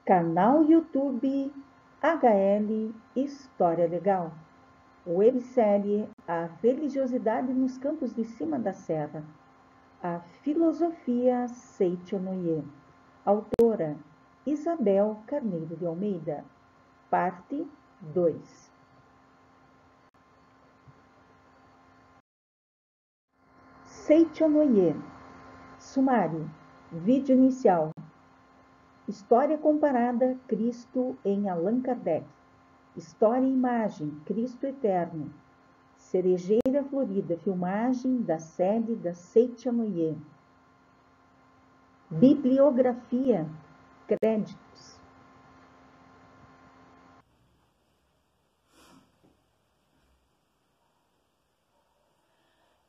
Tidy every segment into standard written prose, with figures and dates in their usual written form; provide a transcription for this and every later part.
Canal YouTube HL História Legal. Websérie A Religiosidade nos Campos de Cima da Serra. A Filosofia Seichonoye. Autora Isabel Carneiro de Almeida. Parte 2. Seichonoye. Sumário. Vídeo inicial. História comparada, Cristo em Allan Kardec. História e imagem, Cristo Eterno. Cerejeira Florida, filmagem da sede da Seichonoye. Bibliografia, créditos.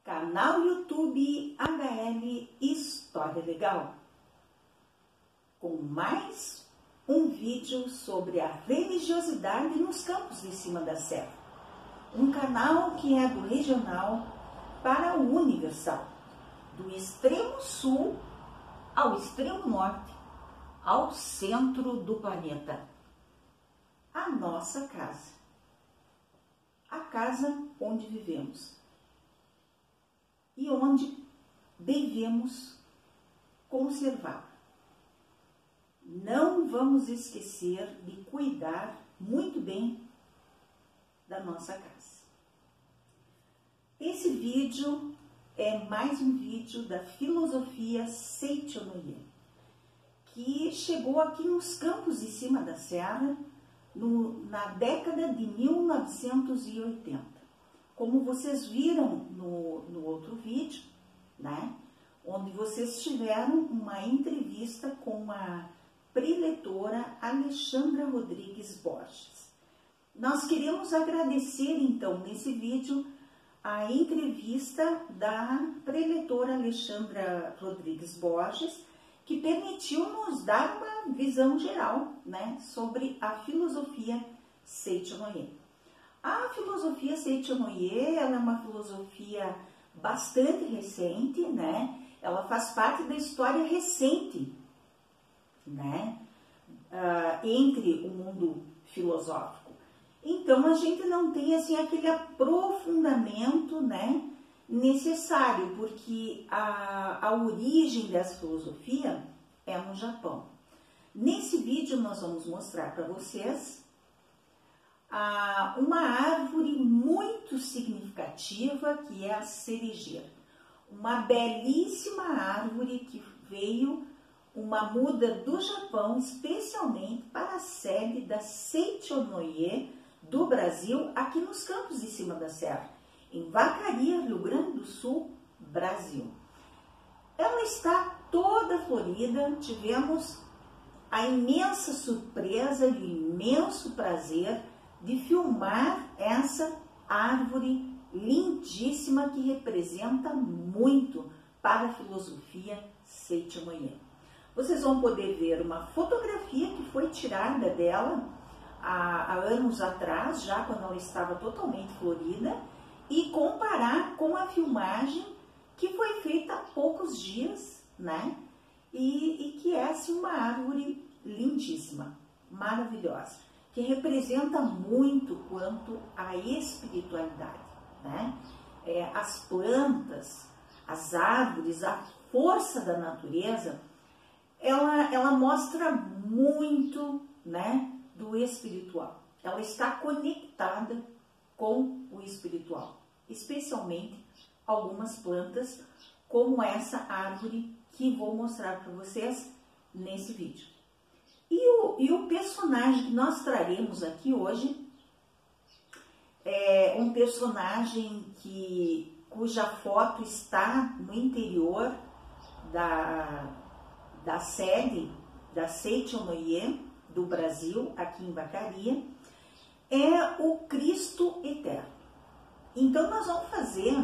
Canal YouTube HL História Legal. Com mais um vídeo sobre a religiosidade nos campos de cima da serra. Um canal que é do regional para o universal, do extremo sul ao extremo norte, ao centro do planeta. A nossa casa. A casa onde vivemos e onde devemos conservá-la. Não vamos esquecer de cuidar muito bem da nossa casa. Esse vídeo é mais um vídeo da filosofia Seichonoye, que chegou aqui nos campos de cima da serra na década de 1980. Como vocês viram no outro vídeo, né, onde vocês tiveram uma entrevista com a preletora Alexandra Rodrigues Borges. Nós queremos agradecer, então, nesse vídeo, a entrevista da preletora Alexandra Rodrigues Borges, que permitiu nos dar uma visão geral, né, sobre a filosofia Seichonoye. A filosofia Seichonoye, ela é uma filosofia bastante recente, né? Ela faz parte da história recente, né? Entre o mundo filosófico. Então, a gente não tem assim aquele aprofundamento, né, necessário, porque a origem dessa filosofia é no Japão. Nesse vídeo, nós vamos mostrar para vocês uma árvore muito significativa, que é a cerejeira. Uma belíssima árvore que veio uma muda do Japão, especialmente para a sede da Seichonoye do Brasil, aqui nos campos de cima da serra, em Vacaria, Rio Grande do Sul, Brasil. Ela está toda florida, tivemos a imensa surpresa e o imenso prazer de filmar essa árvore lindíssima que representa muito para a filosofia Seichonoye. Vocês vão poder ver uma fotografia que foi tirada dela há anos atrás, já quando ela estava totalmente florida, e comparar com a filmagem que foi feita há poucos dias, né? E que é assim, uma árvore lindíssima, maravilhosa, que representa muito quanto à espiritualidade, né? As plantas, as árvores, a força da natureza, ela mostra muito, né, do espiritual. Ela está conectada com o espiritual, especialmente algumas plantas, como essa árvore que vou mostrar para vocês nesse vídeo. E o personagem que nós traremos aqui hoje é um personagem cuja foto está no interior da sede da Seichonoye do Brasil, aqui em Vacaria, é o Cristo Eterno. Então, nós vamos fazer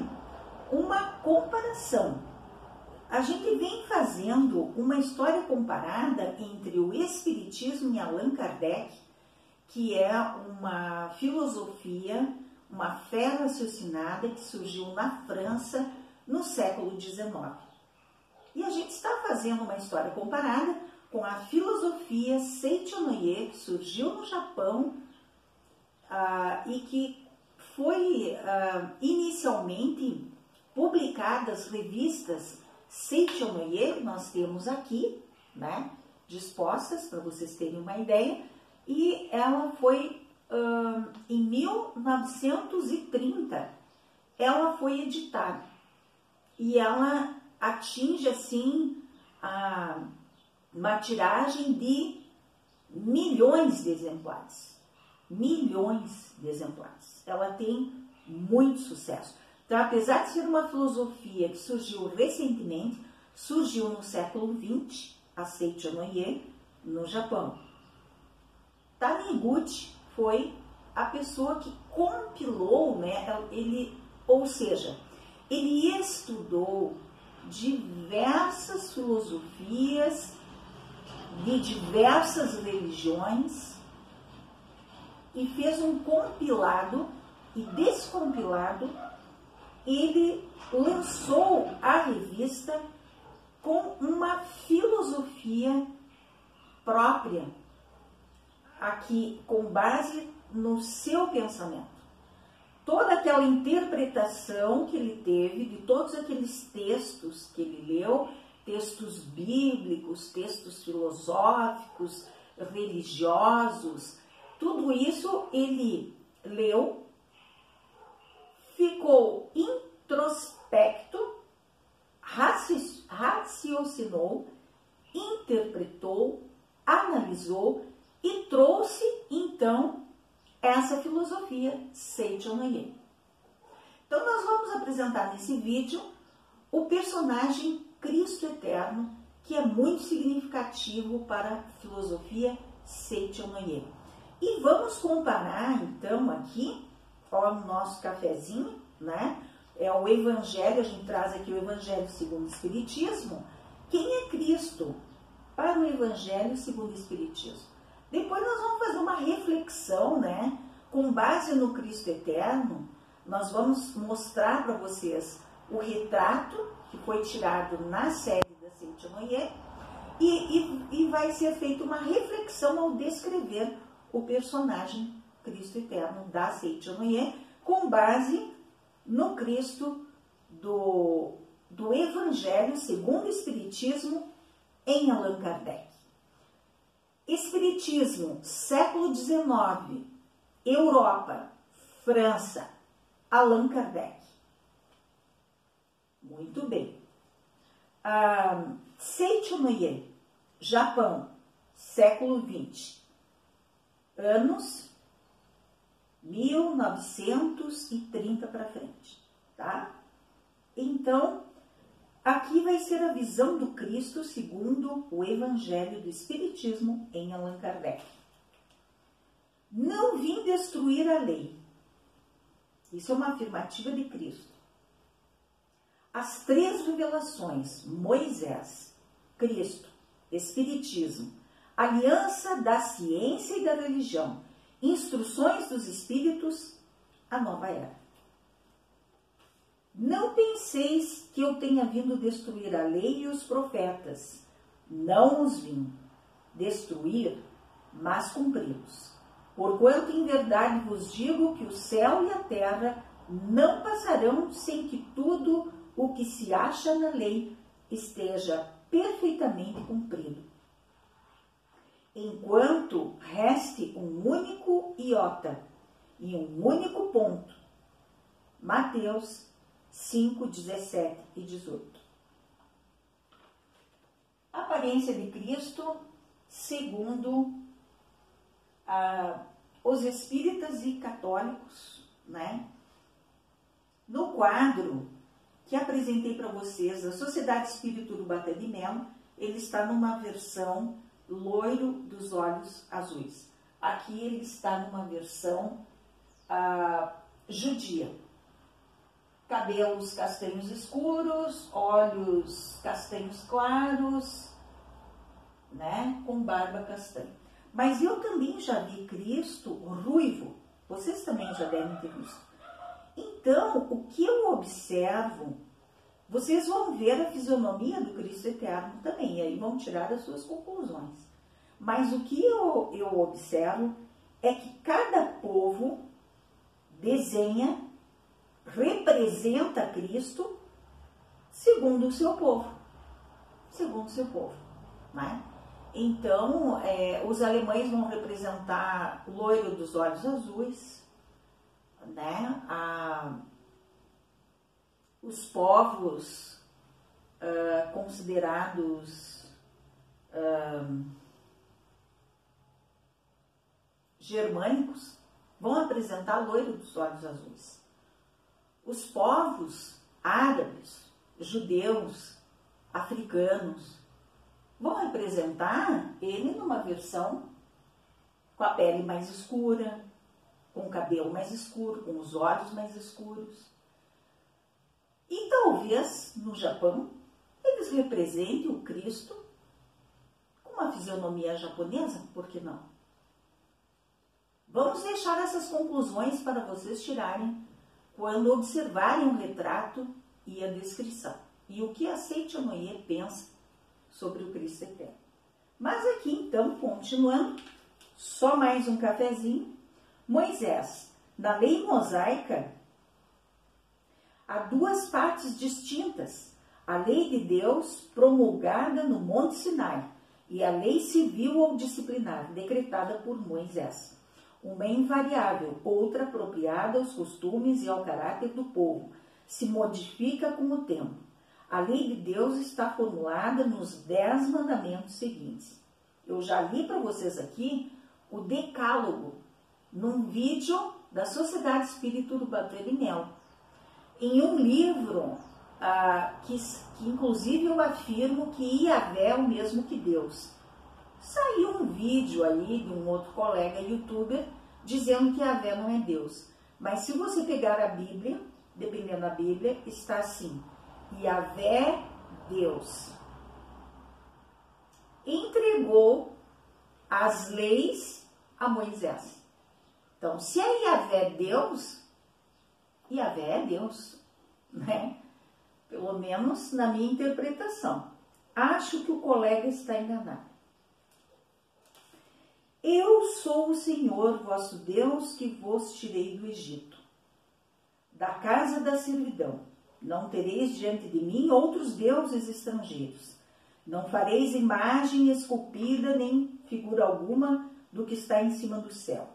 uma comparação. A gente vem fazendo uma história comparada entre o Espiritismo e Allan Kardec, que é uma filosofia, uma fé raciocinada que surgiu na França no século XIX. E a gente está fazendo uma história comparada com a filosofia Seicho-no-ie, que surgiu no Japão e que foi inicialmente publicada as revistas Seicho-no-ie, nós temos aqui, né, dispostas para vocês terem uma ideia, e ela foi em 1930, ela foi editada e ela atinge assim uma tiragem de milhões de exemplares. Milhões de exemplares. Ela tem muito sucesso. Então, apesar de ser uma filosofia que surgiu recentemente, surgiu no século XX, a Seicho-no-ie, no Japão. Taniguchi foi a pessoa que compilou, né, ou seja, ele estudou diversas filosofias de diversas religiões e fez um compilado, e desse compilado ele lançou a revista com uma filosofia própria, aqui com base no seu pensamento. Toda aquela interpretação que ele teve de todos aqueles textos que ele leu, textos bíblicos, textos filosóficos, religiosos, tudo isso ele leu, ficou introspecto, raciocinou, interpretou, analisou e trouxe então essa filosofia Seicho-no-ie. Então nós vamos apresentar nesse vídeo o personagem Cristo Eterno, que é muito significativo para a filosofia Seicho-no-ie. E vamos comparar então aqui, ó, no nosso cafezinho, né? É o Evangelho, a gente traz aqui o Evangelho segundo o Espiritismo. Quem é Cristo para o Evangelho segundo o Espiritismo? Depois nós vamos fazer uma reflexão, né? Com base no Cristo Eterno, nós vamos mostrar para vocês o retrato que foi tirado na série da Seicho-no-ie e vai ser feita uma reflexão ao descrever o personagem Cristo Eterno da Seicho-no-ie com base no Cristo do Evangelho segundo o Espiritismo em Allan Kardec. Espiritismo, século XIX, Europa, França, Allan Kardec. Muito bem. Seicho-no-ie, Japão, século XX, anos 1930 para frente, tá? Então, aqui vai ser a visão do Cristo segundo o Evangelho do Espiritismo em Allan Kardec. Não vim destruir a lei. Isso é uma afirmativa de Cristo. As três revelações, Moisés, Cristo, Espiritismo, aliança da ciência e da religião, instruções dos Espíritos, a nova era. Não penseis que eu tenha vindo destruir a lei e os profetas. Não os vim destruir, mas cumpri-los. Porquanto em verdade vos digo que o céu e a terra não passarão sem que tudo o que se acha na lei esteja perfeitamente cumprido. Enquanto reste um único iota e um único ponto. Mateus 5, 17 e 18. A aparência de Cristo segundo os espíritas e católicos, né? No quadro que apresentei para vocês, a Sociedade Espírita Urubatã de Melo, ele está numa versão loiro dos olhos azuis. Aqui ele está numa versão judia. Cabelos castanhos escuros, olhos castanhos claros, né? Com barba castanha. Mas eu também já vi Cristo ruivo. Vocês também já devem ter visto. Então, o que eu observo vocês vão ver a fisionomia do Cristo eterno também, e aí vão tirar as suas conclusões. Mas o que eu observo é que cada povo desenha, representa Cristo segundo o seu povo. Segundo o seu povo, né? Então, os alemães vão representar o loiro dos olhos azuis, né? Os povos considerados germânicos vão apresentar loiro dos olhos azuis. Os povos árabes, judeus, africanos, vão representar ele numa versão com a pele mais escura, com o cabelo mais escuro, com os olhos mais escuros. E talvez, no Japão, eles representem o Cristo com uma fisionomia japonesa, por que não? Vamos deixar essas conclusões para vocês tirarem quando observarem o retrato e a descrição. E o que a Seitianoye pensa sobre o Cristo eterno. Mas aqui, então, continuando, só mais um cafezinho. Moisés, na lei mosaica, há duas partes distintas. A lei de Deus promulgada no Monte Sinai e a lei civil ou disciplinar decretada por Moisés. Uma é invariável, outra apropriada aos costumes e ao caráter do povo. Se modifica com o tempo. A lei de Deus está formulada nos 10 mandamentos seguintes. Eu já li para vocês aqui o Decálogo, num vídeo da Sociedade Espírita Urbano Mel, em um livro que inclusive eu afirmo que Yahvé é o mesmo que Deus. Saiu um vídeo ali de um outro colega youtuber dizendo que Yahvé não é Deus. Mas se você pegar a Bíblia, dependendo da Bíblia, está assim: Yahvé, Deus, entregou as leis a Moisés. Então, se é Yahvé Deus, Yahvé é Deus, né? Pelo menos na minha interpretação. Acho que o colega está enganado. Eu sou o Senhor, vosso Deus, que vos tirei do Egito, da casa da servidão. Não tereis diante de mim outros deuses estrangeiros. Não fareis imagem esculpida, nem figura alguma do que está em cima do céu,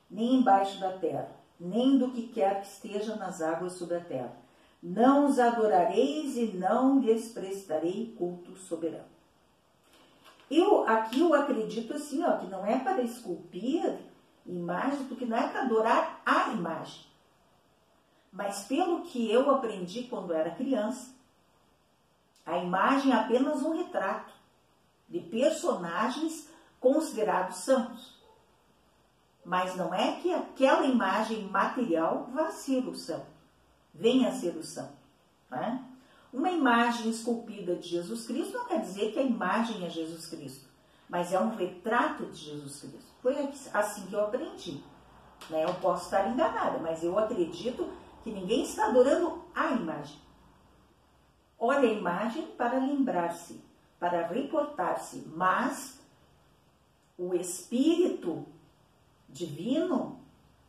nem embaixo da terra, nem do que quer que esteja nas águas sobre a terra. Não os adorareis e não lhes prestarei culto soberano. Aqui eu acredito assim, que não é para esculpir imagens, porque não é para adorar a imagem. Mas pelo que eu aprendi quando era criança, a imagem é apenas um retrato de personagens considerados santos. Mas não é que aquela imagem material vá ser o santo, venha a ser o santo, né? Uma imagem esculpida de Jesus Cristo não quer dizer que a imagem é Jesus Cristo, mas é um retrato de Jesus Cristo. Foi assim que eu aprendi, né? Eu posso estar enganada, mas eu acredito que ninguém está adorando a imagem. Olha a imagem para lembrar-se, para reportar-se, mas o Espírito Divino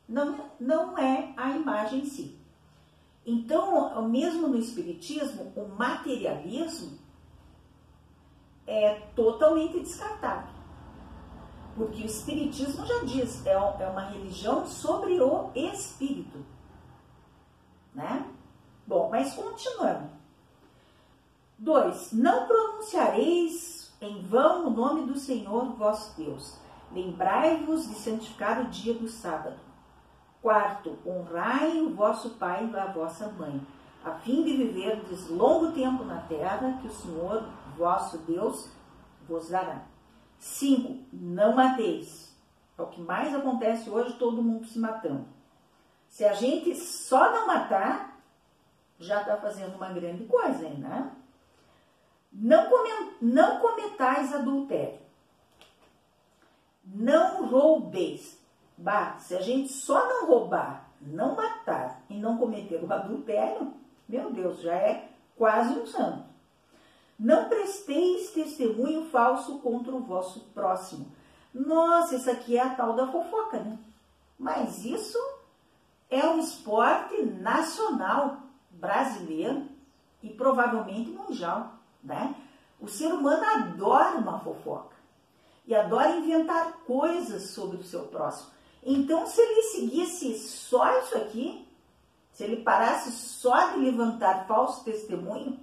não é a imagem em si. Então, mesmo no Espiritismo, o materialismo é totalmente descartado. Porque o Espiritismo já diz, é uma religião sobre o Espírito, né? Bom, mas continuando. 2. Não pronunciareis em vão o nome do Senhor vosso Deus. Lembrai-vos de santificar o dia do sábado. 4. Honrai o vosso pai e a vossa mãe, a fim de viverdes longo tempo na terra que o Senhor vosso Deus vos dará. 5. Não mateis. É o que mais acontece hoje, todo mundo se matando. Se a gente só não matar, já está fazendo uma grande coisa, hein, né? Não cometais adultério. Não roubeis. Se a gente só não roubar, não matar e não cometer o adultério, meu Deus, já é quase um santo. Não presteis testemunho falso contra o vosso próximo. Nossa, isso aqui é a tal da fofoca, né? Mas isso é um esporte nacional brasileiro e provavelmente mundial, né? O ser humano adora uma fofoca e adora inventar coisas sobre o seu próximo. Então, se ele seguisse só isso aqui, se ele parasse só de levantar falso testemunho,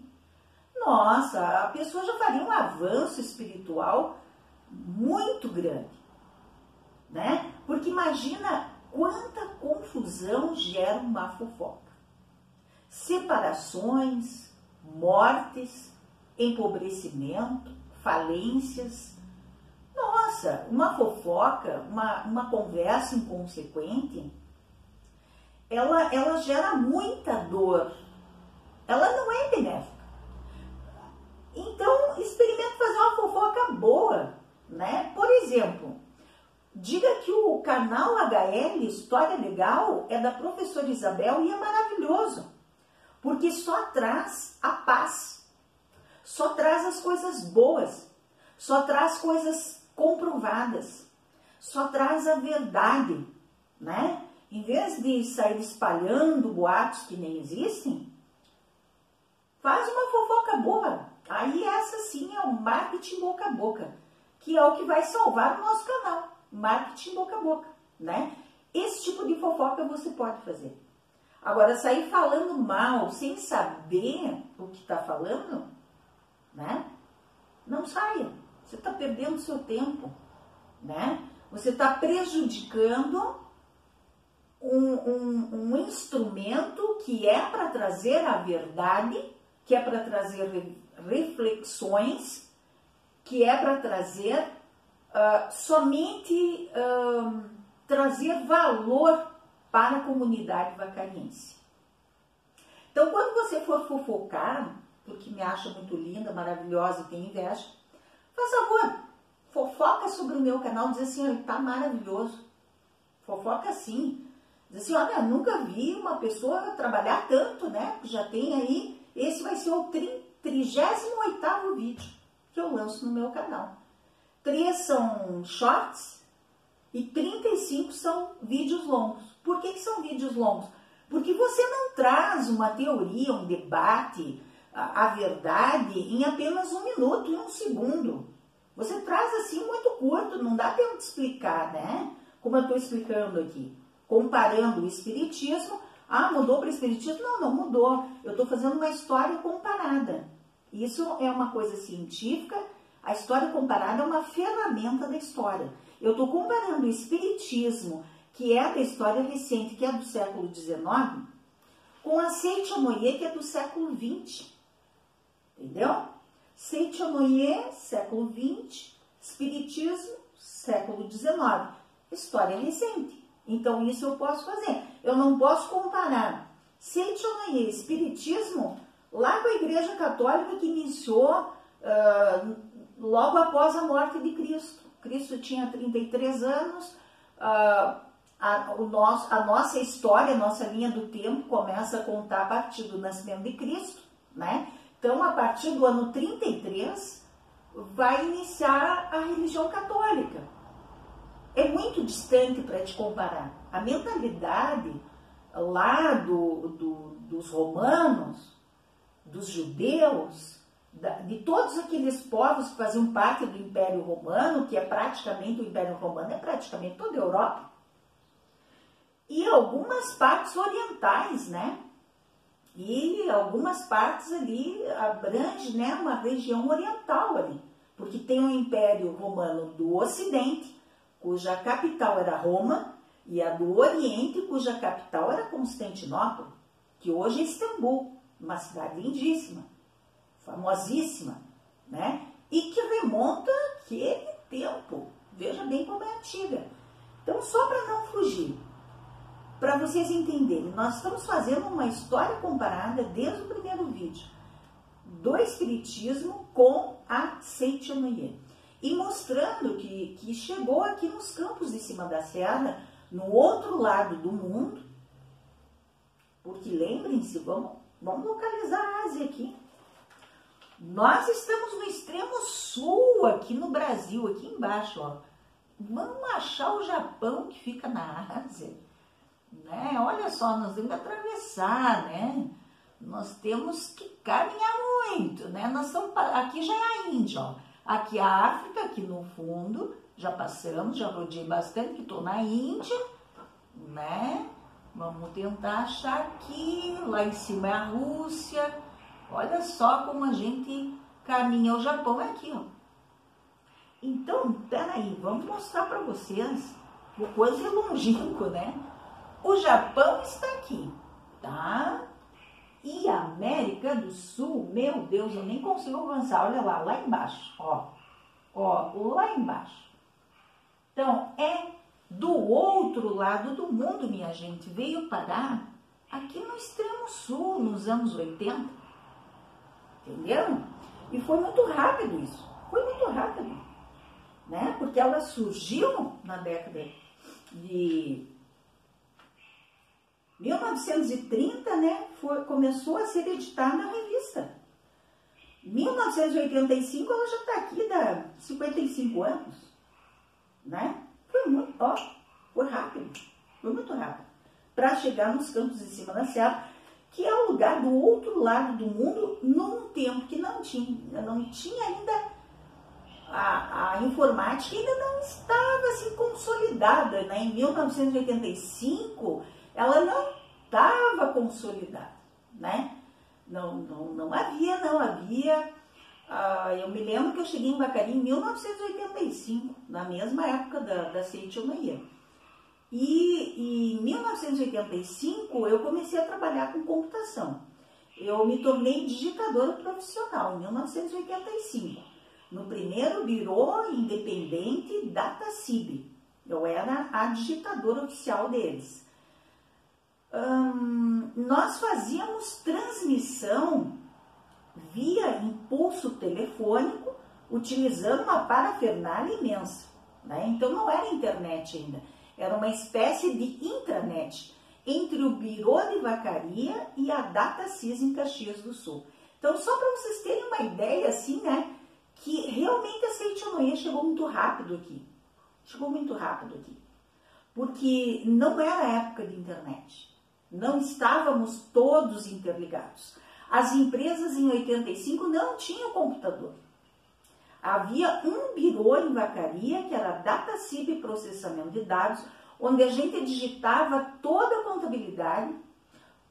nossa, a pessoa já faria um avanço espiritual muito grande, né? Porque imagina quanta confusão gera uma fofoca. Separações, mortes, empobrecimento, falências. Nossa, uma fofoca, uma conversa inconsequente, ela gera muita dor. Ela não é benéfica. Então, experimente fazer uma fofoca boa, né? Por exemplo, diga que o canal HL História Legal é da professora Isabel e é maravilhoso, porque só traz a paz, só traz as coisas boas, só traz coisas comprovadas, só traz a verdade, né? Em vez de sair espalhando boatos que nem existem, faz uma fofoca boa. Aí essa sim é o marketing boca a boca, que é o que vai salvar o nosso canal. Marketing boca a boca, né? Esse tipo de fofoca você pode fazer. Agora, sair falando mal, sem saber o que está falando, né? Não saia. Você está perdendo seu tempo, né? Você está prejudicando um instrumento que é para trazer a verdade, que é para trazer reflexões, que é para trazer somente trazer valor para a comunidade vacariense. Então, quando você for fofocar, porque me acha muito linda, maravilhosa e tem inveja, faz favor, fofoca sobre o meu canal, diz assim, olha, tá maravilhoso. Fofoca assim. Diz assim, olha, nunca vi uma pessoa trabalhar tanto, né? Já tem aí, esse vai ser o 38º vídeo que eu lanço no meu canal. 3 são shorts e 35 são vídeos longos. Por que são vídeos longos? Porque você não traz uma teoria, um debate, a verdade em apenas 1 minuto e 1 segundo. Você traz assim muito curto, não dá tempo de explicar, né? Como eu estou explicando aqui. Comparando o espiritismo. Ah, mudou para o espiritismo? Não, não mudou. Eu estou fazendo uma história comparada. Isso é uma coisa científica. A história comparada é uma ferramenta da história. Eu estou comparando o espiritismo, que é da história recente, que é do século XIX, com a Seitinoye, que é do século XX. Entendeu? Seitinoye, século XX, espiritismo, século XIX. História recente. Então, isso eu posso fazer. Eu não posso comparar Seitinoye, espiritismo, lá com a Igreja Católica que iniciou logo após a morte de Cristo. Cristo tinha 33 anos, a nossa história, a nossa linha do tempo começa a contar a partir do nascimento de Cristo, né? Então, a partir do ano 33, vai iniciar a religião católica. É muito distante para te comparar. A mentalidade lá dos romanos, dos judeus, de todos aqueles povos que faziam parte do Império Romano, que é praticamente, o Império Romano é praticamente toda a Europa, e algumas partes orientais, né? E algumas partes ali abrange, né, uma região oriental ali, porque tem o Império Romano do Ocidente, cuja capital era Roma, e a do Oriente, cuja capital era Constantinopla, que hoje é Istambul, uma cidade lindíssima, famosíssima, né? E que remonta aquele tempo. Veja bem como é antiga. Então, só para não fugir, para vocês entenderem, nós estamos fazendo uma história comparada desde o primeiro vídeo do espiritismo com a Seitinoye. E mostrando que chegou aqui nos campos de cima da serra, no outro lado do mundo, porque lembrem-se, vamos localizar a Ásia aqui. Nós estamos no extremo sul, aqui no Brasil, aqui embaixo, ó. Vamos achar o Japão que fica na Ásia, né? Olha só, nós temos que atravessar, né? Nós temos que caminhar muito, né? Nós estamos, aqui já é a Índia, ó. Aqui a África, aqui no fundo, já passamos, já rodei bastante, que estou na Índia, né? Vamos tentar achar aqui, lá em cima é a Rússia. Olha só como a gente caminha. O Japão é aqui, ó. Então, peraí, vamos mostrar para vocês o quanto é longínquo, né? O Japão está aqui, tá? E a América do Sul, meu Deus, eu nem consigo avançar. Olha lá, lá embaixo, ó. Ó, lá embaixo. Então, é do outro lado do mundo, minha gente. Veio parar aqui no extremo sul, nos anos 80. Entenderam? E foi muito rápido isso. Foi muito rápido, né? Porque ela surgiu na década de 1930, né? Começou a ser editada na revista. 1985 ela já está aqui, dá 55 anos, né? Foi muito, ó, foi rápido, foi muito rápido. Para chegar nos Campos de Cima da Serra, que é o lugar do outro lado do mundo, num tempo que não tinha ainda a informática, ainda não estava assim consolidada, né? Em 1985 ela não estava consolidada, né? Não havia. Eu me lembro que eu cheguei em Vacaria em 1985, na mesma época da Seitonoia. E em 1985 eu comecei a trabalhar com computação. Eu me tornei digitadora profissional em 1985, no primeiro birô independente DataCib. Eu era a digitadora oficial deles. Nós fazíamos transmissão via impulso telefônico, utilizando uma parafernália imensa, né? Então não era internet ainda, era uma espécie de intranet entre o Birô de Vacaria e a DataSys em Caxias do Sul. Então, só para vocês terem uma ideia, assim, né, que realmente a Seitonoia chegou muito rápido aqui. Chegou muito rápido aqui. Porque não era época de internet. Não estávamos todos interligados. As empresas em 85 não tinham computador. Havia um birô em Vacaria, que era a DataCib Processamento de Dados, onde a gente digitava toda a contabilidade,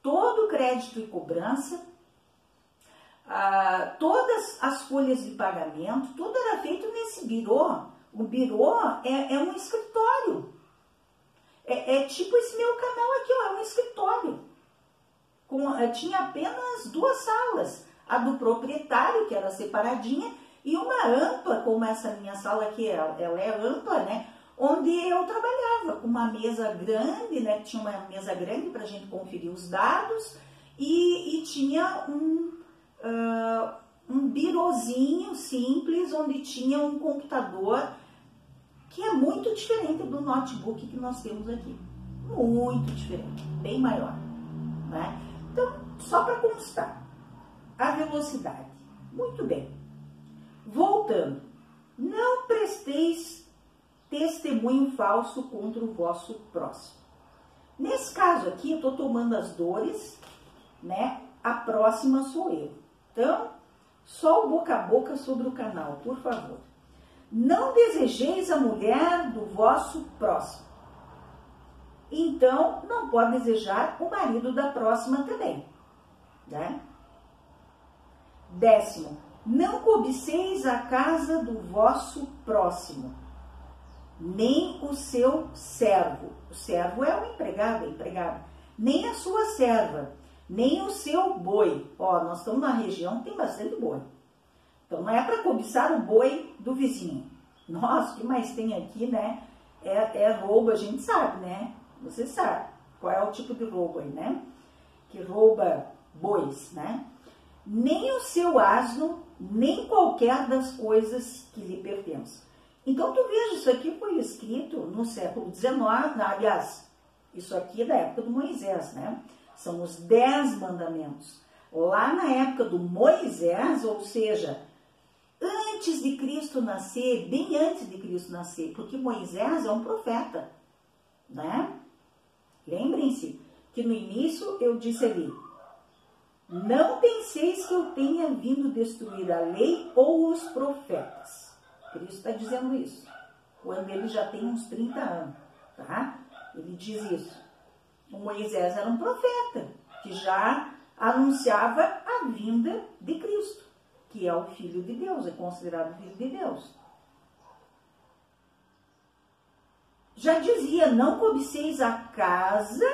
todo o crédito e cobrança, todas as folhas de pagamento, tudo era feito nesse birô. O birô é um escritório. É tipo esse meu canal aqui, ó, é um escritório. Tinha apenas 2 salas, a do proprietário, que era separadinha, e uma ampla, como essa minha sala aqui, ela é ampla, né? Onde eu trabalhava, com uma mesa grande, né? Tinha uma mesa grande para a gente conferir os dados, e tinha um birozinho simples, onde tinha um computador, que é muito diferente do notebook que nós temos aqui. Muito diferente, bem maior, né? Então, só para constar, a velocidade. Muito bem. Voltando, não presteis testemunho falso contra o vosso próximo. Nesse caso aqui, eu estou tomando as dores, né? A próxima sou eu. Então, só o boca a boca sobre o canal, por favor. Não desejeis a mulher do vosso próximo. Então, não pode desejar o marido da próxima também, né? 10º, não cobiceis a casa do vosso próximo, nem o seu servo. O servo é o empregado, a empregada. Nem a sua serva, nem o seu boi. Ó, nós estamos numa região que tem bastante boi. Então, não é para cobiçar o boi do vizinho. Nossa, o que mais tem aqui, né? É roubo, a gente sabe, né? Você sabe qual é o tipo de roubo aí, né? Que rouba bois, né? Nem o seu asno, nem qualquer das coisas que lhe pertencem. Então, tu veja, isso aqui foi escrito no século XIX, aliás, isso aqui é da época do Moisés, né? São os 10 mandamentos. lá na época do Moisés, ou seja, antes de Cristo nascer, bem antes de Cristo nascer, porque Moisés é um profeta, né? Lembrem-se que no início eu disse ali, não penseis que eu tenha vindo destruir a lei ou os profetas. Cristo está dizendo isso, quando ele já tem uns 30 anos, tá? Ele diz isso. O Moisés era um profeta, que já anunciava a vinda de Cristo, que é o Filho de Deus, é considerado Filho de Deus. Já dizia, não cobiceis a casa,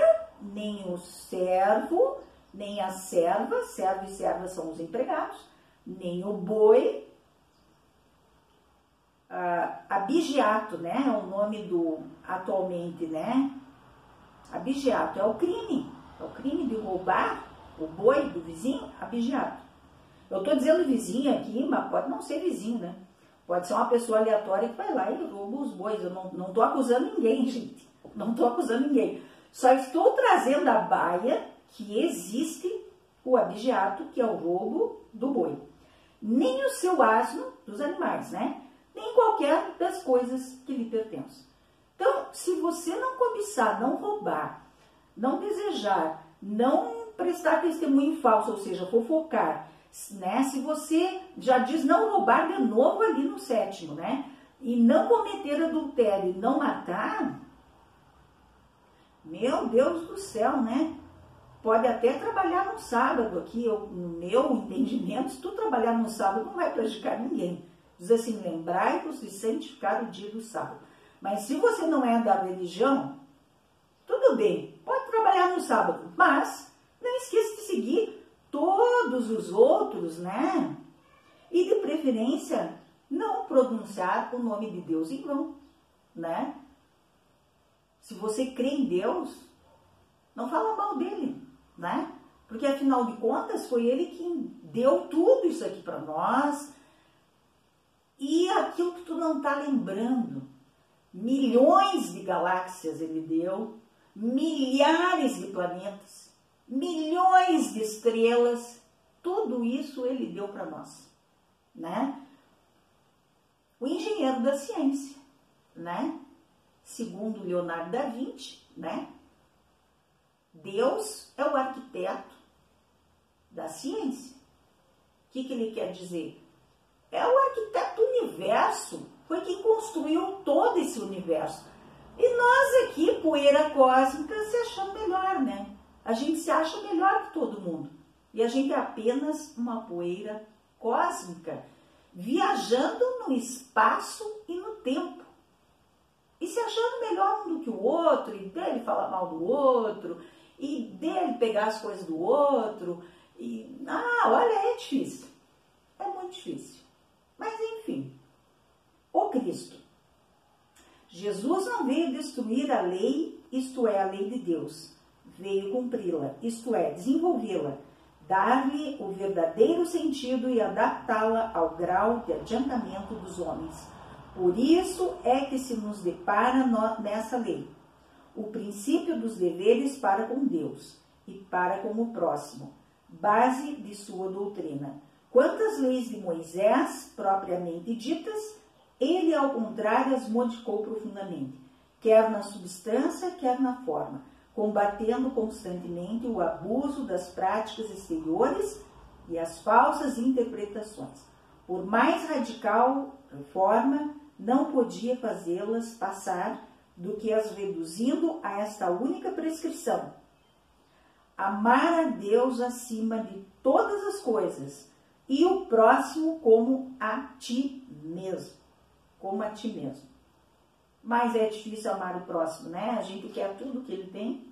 nem o servo, nem a serva, servo e serva são os empregados, nem o boi, abigeato, né, é o nome do, atualmente, né, abigeato é o crime de roubar o boi do vizinho, abigeato. Eu estou dizendo vizinho aqui, mas pode não ser vizinho, né, pode ser uma pessoa aleatória que vai lá e rouba os bois. Eu não estou acusando ninguém, gente, não estou acusando ninguém, só estou trazendo a baia que existe o abigeato, que é o roubo do boi. Nem o seu asno dos animais, né? Nem qualquer das coisas que lhe pertencem. Então, se você não cobiçar, não roubar, não desejar, não prestar testemunho falso, ou seja, fofocar, né? Se você já diz não roubar de novo ali no 7º, né? E não cometer adultério e não matar, meu Deus do céu, né? Pode até trabalhar no sábado aqui, no meu entendimento, se tu trabalhar no sábado não vai prejudicar ninguém. Diz assim, lembrai-vos de santificar o dia do sábado. Mas se você não é da religião, tudo bem, pode trabalhar no sábado, mas não esqueça de seguir todos os outros, né? E de preferência, não pronunciar o nome de Deus em vão, né? Se você crê em Deus, não fala mal dele, né? Porque afinal de contas foi ele quem deu tudo isso aqui para nós. E aquilo que tu não está lembrando, milhões de galáxias ele deu, milhares de planetas, milhões de estrelas, tudo isso ele deu para nós, né? O engenheiro da ciência, né? Segundo Leonardo da Vinci, né? Deus é o arquiteto da ciência. O que ele quer dizer? É o arquiteto do universo, foi quem construiu todo esse universo. E nós aqui, poeira cósmica, se achando melhor, né? A gente se acha melhor que todo mundo. E a gente é apenas uma poeira cósmica, viajando no espaço e no tempo. E se achando melhor um do que o outro, e dele falar mal do outro, e dele pegar as coisas do outro. E, olha, é difícil. É muito difícil. Mas enfim, o Cristo. Jesus não veio destruir a lei, isto é, a lei de Deus. Veio cumpri-la, isto é, desenvolvê-la, dar-lhe o verdadeiro sentido e adaptá-la ao grau de adiantamento dos homens. Por isso é que se nos depara nessa lei o princípio dos deveres para com Deus e para com o próximo, base de sua doutrina. Quantas leis de Moisés, propriamente ditas, ele, ao contrário, as modificou profundamente, quer na substância, quer na forma, combatendo constantemente o abuso das práticas exteriores e as falsas interpretações. Por mais radical reforma, não podia fazê-las passar do que as reduzindo a esta única prescrição: amar a Deus acima de todas as coisas e o próximo como a ti mesmo. Como a ti mesmo. Mas é difícil amar o próximo, né? A gente quer tudo que ele tem,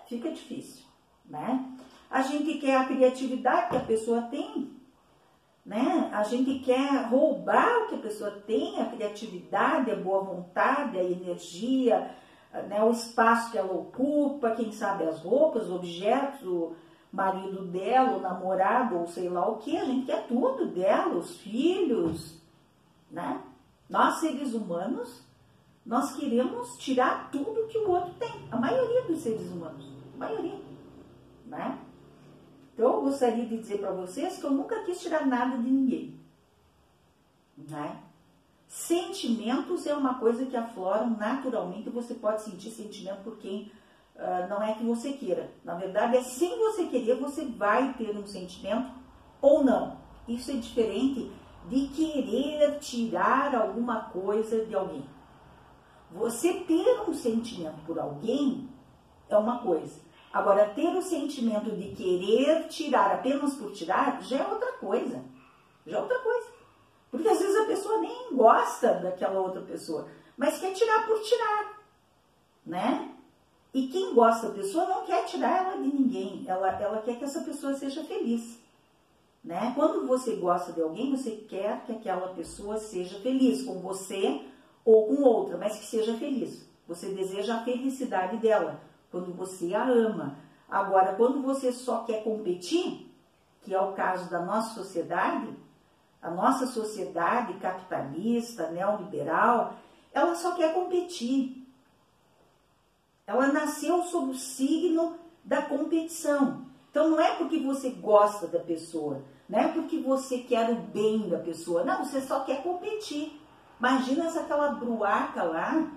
fica difícil, né? A gente quer a criatividade que a pessoa tem, né? A gente quer roubar o que a pessoa tem, a criatividade, a boa vontade, a energia, né? O espaço que ela ocupa, quem sabe as roupas, os objetos, o marido dela, o namorado, ou sei lá o que. A gente quer tudo dela, os filhos, né? Nós, seres humanos, nós queremos tirar tudo que o outro tem. A maioria dos seres humanos, a maioria, né? Então, eu gostaria de dizer para vocês que eu nunca quis tirar nada de ninguém, né? Sentimentos é uma coisa que afloram naturalmente, você pode sentir sentimento por quem não é que você queira. Na verdade, é sem você querer, você vai ter um sentimento ou não. Isso é diferente de querer tirar alguma coisa de alguém. Você ter um sentimento por alguém é uma coisa. Agora, ter o sentimento de querer tirar apenas por tirar já é outra coisa. Já é outra coisa. Porque às vezes a pessoa nem gosta daquela outra pessoa, mas quer tirar por tirar, né? E quem gosta da pessoa não quer tirar ela de ninguém, ela quer que essa pessoa seja feliz, né? Quando você gosta de alguém, você quer que aquela pessoa seja feliz com você ou com outra, mas que seja feliz. Você deseja a felicidade dela, quando você a ama. Agora, quando você só quer competir, que é o caso da nossa sociedade, a nossa sociedade capitalista, neoliberal, ela só quer competir. Ela nasceu sob o signo da competição. Então, não é porque você gosta da pessoa, não é porque você quer o bem da pessoa, não, você só quer competir. Imagina se aquela bruaca lá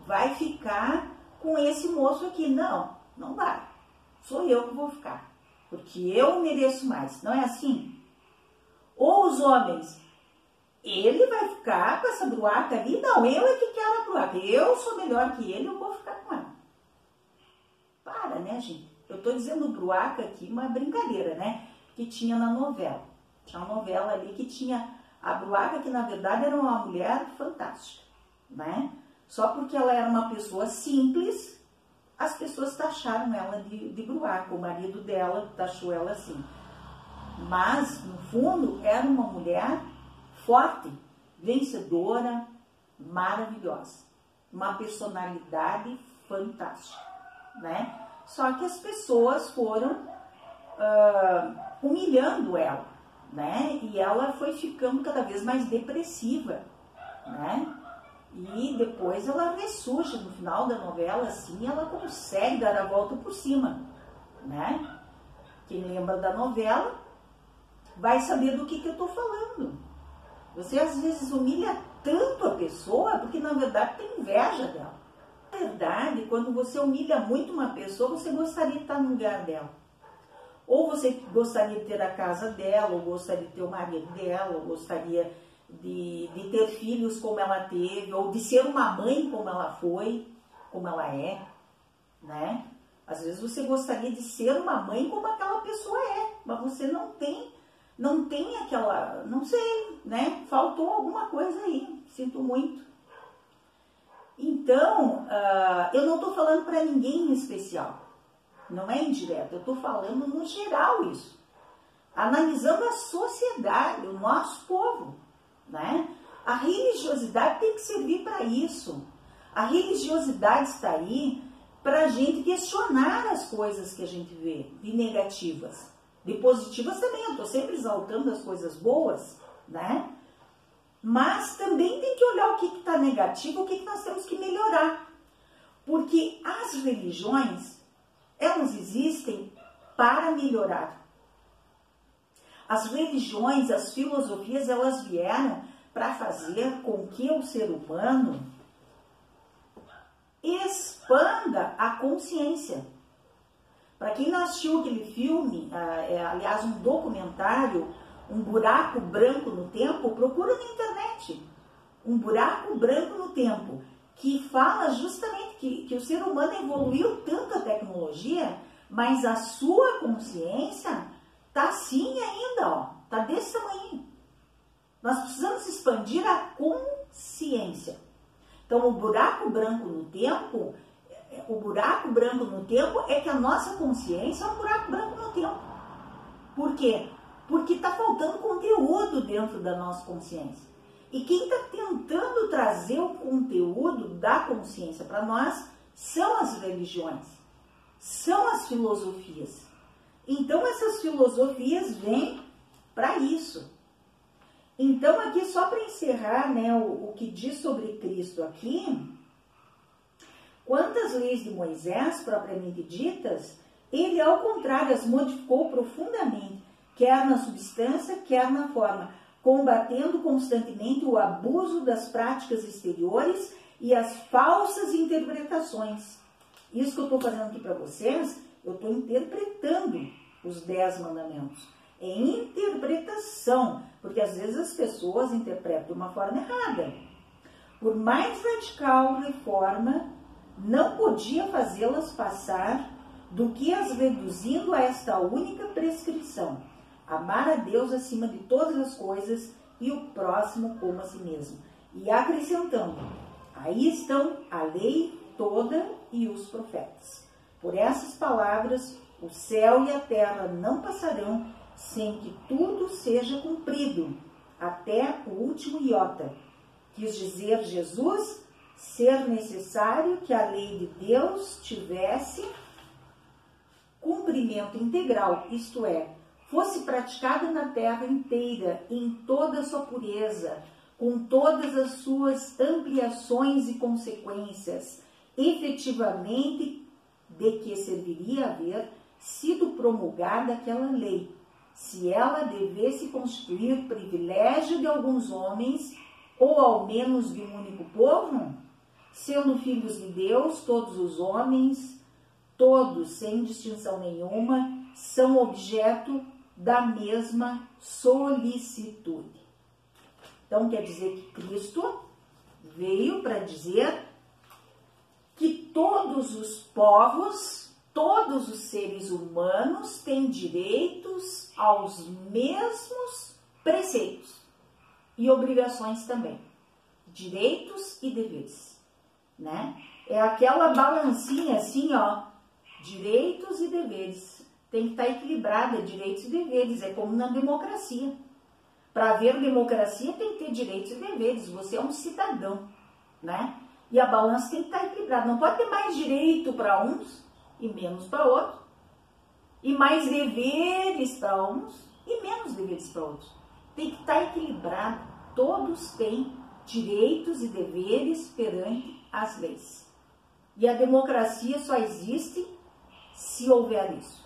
vai ficar com esse moço aqui. Não, não vai. Sou eu que vou ficar, porque eu mereço mais. Não é assim? Ou os homens, ele vai ficar com essa bruaca ali? Não, eu é que quero a bruaca. Eu sou melhor que ele, eu vou ficar com ela. Para, né, gente? Eu tô dizendo bruaca aqui, uma brincadeira, né? Que tinha na novela. Tinha uma novela ali que tinha a bruaca, que na verdade era uma mulher fantástica, né? Só porque ela era uma pessoa simples, as pessoas taxaram ela de bruaca. O marido dela taxou ela assim. Mas, no fundo, era uma mulher forte, vencedora, maravilhosa. Uma personalidade fantástica, né? Só que as pessoas foram humilhando ela, né? E ela foi ficando cada vez mais depressiva, né? E depois ela ressurge no final da novela, assim, ela consegue dar a volta por cima, né? Quem lembra da novela vai saber do que eu tô falando. Você às vezes humilha tanto a pessoa porque na verdade tem inveja dela. Na verdade, quando você humilha muito uma pessoa, você gostaria de estar no lugar dela. Ou você gostaria de ter a casa dela, ou gostaria de ter o marido dela, ou gostaria de ter filhos como ela teve, ou de ser uma mãe como ela foi, como ela é, né? Às vezes você gostaria de ser uma mãe como aquela pessoa é, mas você não tem aquela, não sei, né? Faltou alguma coisa aí, sinto muito. Então, eu não estou falando para ninguém em especial, não é indireto, eu estou falando no geral isso. Analisando a sociedade, o nosso povo, né? A religiosidade tem que servir para isso. A religiosidade está aí para a gente questionar as coisas que a gente vê de negativas. De positivas também, eu estou sempre exaltando as coisas boas, né? Mas também tem que olhar o que está negativo, o que nós temos que melhorar. Porque as religiões, elas existem para melhorar. As religiões, as filosofias, elas vieram para fazer com que o ser humano expanda a consciência. Para quem não assistiu aquele filme, aliás, um documentário, Um Buraco Branco no Tempo, procura na internet. Um Buraco Branco no Tempo, que fala justamente que o ser humano evoluiu tanto a tecnologia, mas a sua consciência está assim ainda, ó, tá desse tamanho. Nós precisamos expandir a consciência. Então, o buraco branco no tempo é que a nossa consciência é um buraco branco no tempo. Por quê? Porque está faltando conteúdo dentro da nossa consciência. E quem está tentando trazer o conteúdo da consciência para nós são as religiões, são as filosofias. Então, essas filosofias vêm para isso. Então, aqui, só para encerrar, né, o que diz sobre Cristo aqui, quanto às leis de Moisés, propriamente ditas, ele, ao contrário, as modificou profundamente, quer na substância, quer na forma, combatendo constantemente o abuso das práticas exteriores e as falsas interpretações. Isso que eu estou fazendo aqui para vocês, eu estou interpretando os 10 mandamentos. É interpretação, porque às vezes as pessoas interpretam de uma forma errada. Por mais radical reforma, não podia fazê-las passar do que as reduzindo a esta única prescrição: amar a Deus acima de todas as coisas e o próximo como a si mesmo. E acrescentando, aí estão a lei toda e os profetas. Por essas palavras, o céu e a terra não passarão sem que tudo seja cumprido, até o último iota. Quis dizer Jesus ser necessário que a lei de Deus tivesse cumprimento integral, isto é, fosse praticada na terra inteira, em toda a sua pureza, com todas as suas ampliações e consequências, efetivamente de que serviria haver sido promulgada aquela lei, se ela devesse constituir privilégio de alguns homens, ou ao menos de um único povo, sendo filhos de Deus, todos os homens, todos, sem distinção nenhuma, são objeto da mesma solicitude. Então, quer dizer que Cristo veio para dizer que todos os povos, todos os seres humanos têm direitos aos mesmos preceitos e obrigações também. Direitos e deveres, né? É aquela balancinha assim, ó, direitos e deveres. Tem que estar equilibrada, direitos e deveres. É como na democracia. Para haver democracia tem que ter direitos e deveres. Você é um cidadão, né? E a balança tem que estar equilibrada. Não pode ter mais direito para uns e menos para outros. E mais deveres para uns e menos deveres para outros. Tem que estar equilibrado. Todos têm direitos e deveres perante as leis. E a democracia só existe se houver isso.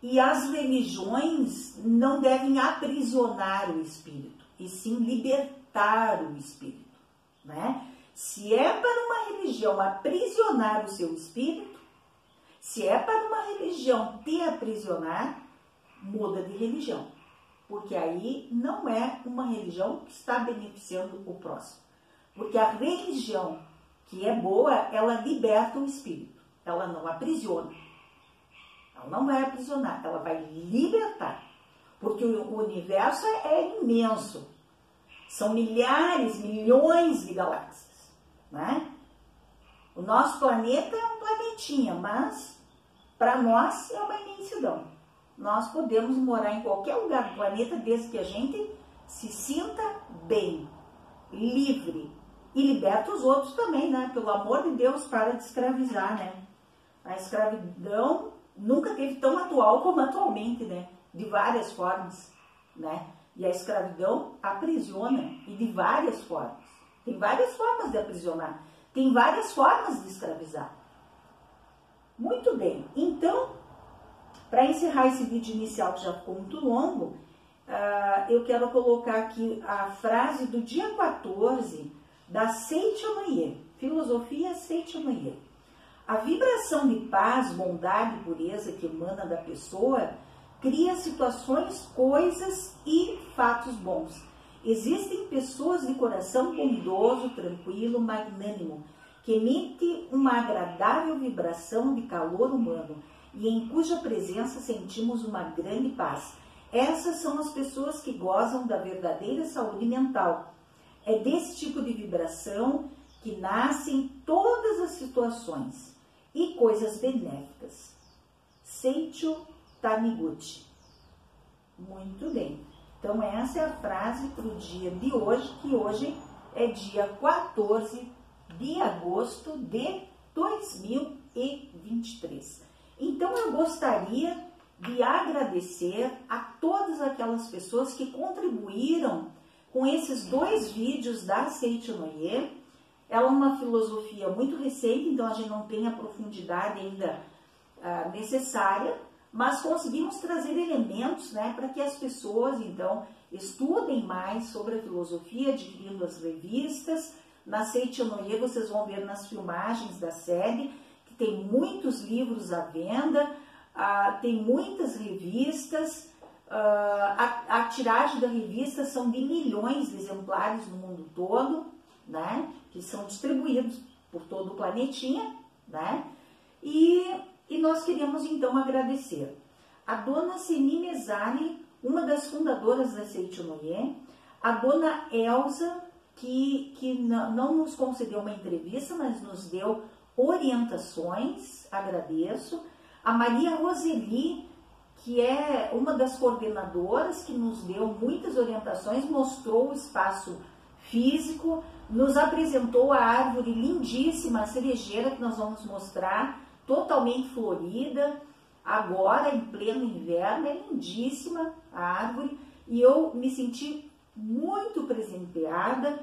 E as religiões não devem aprisionar o espírito, e sim libertar o espírito, né? Se é para uma religião aprisionar o seu espírito, se é para uma religião te aprisionar, muda de religião. Porque aí não é uma religião que está beneficiando o próximo. Porque a religião que é boa, ela liberta o espírito. Ela não aprisiona. Ela não vai aprisionar, ela vai libertar. Porque o universo é imenso. São milhares, milhões de galáxias, né? O nosso planeta é um planetinha, mas para nós é uma imensidão. Nós podemos morar em qualquer lugar do planeta desde que a gente se sinta bem, livre e liberta os outros também, né? Pelo amor de Deus, para de escravizar, né? A escravidão nunca teve tão atual como atualmente, né? De várias formas, né? E a escravidão aprisiona, e de várias formas. Tem várias formas de aprisionar, tem várias formas de escravizar. Muito bem, então, para encerrar esse vídeo inicial que já ficou muito longo, eu quero colocar aqui a frase do dia 14 da Seitinoye, Filosofia Seitinoye. A vibração de paz, bondade e pureza que emana da pessoa cria situações, coisas e fatos bons. Existem pessoas de coração bondoso, tranquilo, magnânimo, que emite uma agradável vibração de calor humano e em cuja presença sentimos uma grande paz. Essas são as pessoas que gozam da verdadeira saúde mental. É desse tipo de vibração que nascem todas as situações e coisas benéficas. Seicho Taniguchi. Muito bem. Então essa é a frase para o dia de hoje, que hoje é dia 14 de agosto de 2023. Então eu gostaria de agradecer a todas aquelas pessoas que contribuíram com esses 2 vídeos da Seitinoye. Ela é uma filosofia muito recente, então a gente não tem a profundidade ainda necessária, mas conseguimos trazer elementos, né, para que as pessoas, então, estudem mais sobre a filosofia, adquirindo as revistas. Na Seichonoye vocês vão ver nas filmagens da série que tem muitos livros à venda, tem muitas revistas, a tiragem da revista são de milhões de exemplares no mundo todo, né, que são distribuídos por todo o planetinha, né, e nós queremos então agradecer a dona Seni Mesari, uma das fundadoras da Seichonoye, a dona Elza, que não nos concedeu uma entrevista, mas nos deu orientações, agradeço, a Maria Roseli, que é uma das coordenadoras, que nos deu muitas orientações, mostrou o espaço físico, nos apresentou a árvore lindíssima, a cerejeira, que nós vamos mostrar, totalmente florida, agora em pleno inverno, é lindíssima a árvore, e eu me senti muito presenteada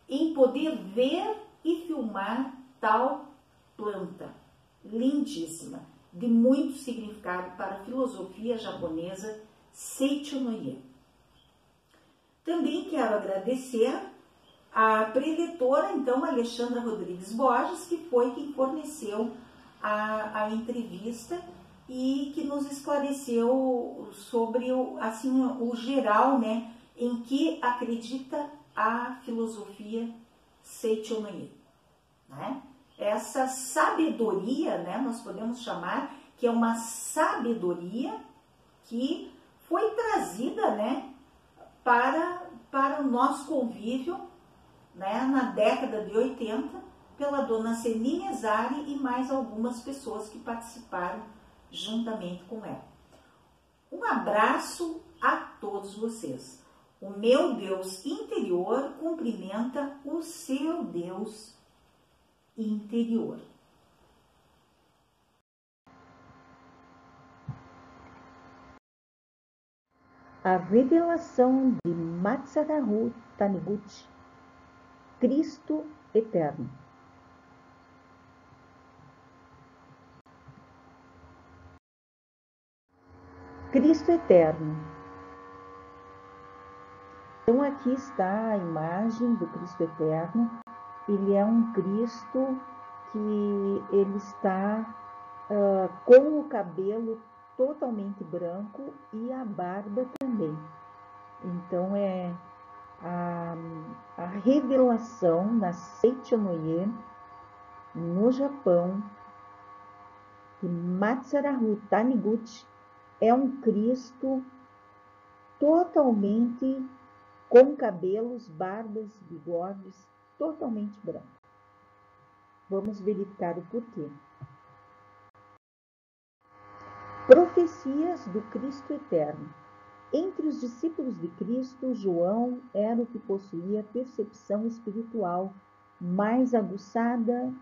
em poder ver e filmar tal planta, lindíssima, de muito significado para a filosofia japonesa Seichonoye. Também quero agradecer a preletora, então, Alexandra Rodrigues Borges, que foi quem forneceu a entrevista e que nos esclareceu sobre assim, o geral, né, em que acredita a filosofia Seichonoye, né? Essa sabedoria, né, nós podemos chamar que é uma sabedoria que foi trazida, né, para o nosso convívio, né, na década de 80, pela dona Seni Mesari e mais algumas pessoas que participaram juntamente com ela. Um abraço a todos vocês. O meu Deus interior cumprimenta o seu Deus interior. A revelação de Matsuraru Taniguchi, Cristo Eterno. Cristo Eterno. Então aqui está a imagem do Cristo Eterno. Ele é um Cristo que ele está com o cabelo totalmente branco e a barba também. Então é a revelação na Seichonoye, no Japão, que Matsuraru Taniguchi é um Cristo totalmente com cabelos, barbas, bigodes, totalmente branco. Vamos verificar o porquê. Profecias do Cristo Eterno. Entre os discípulos de Cristo, João era o que possuía percepção espiritual mais aguçada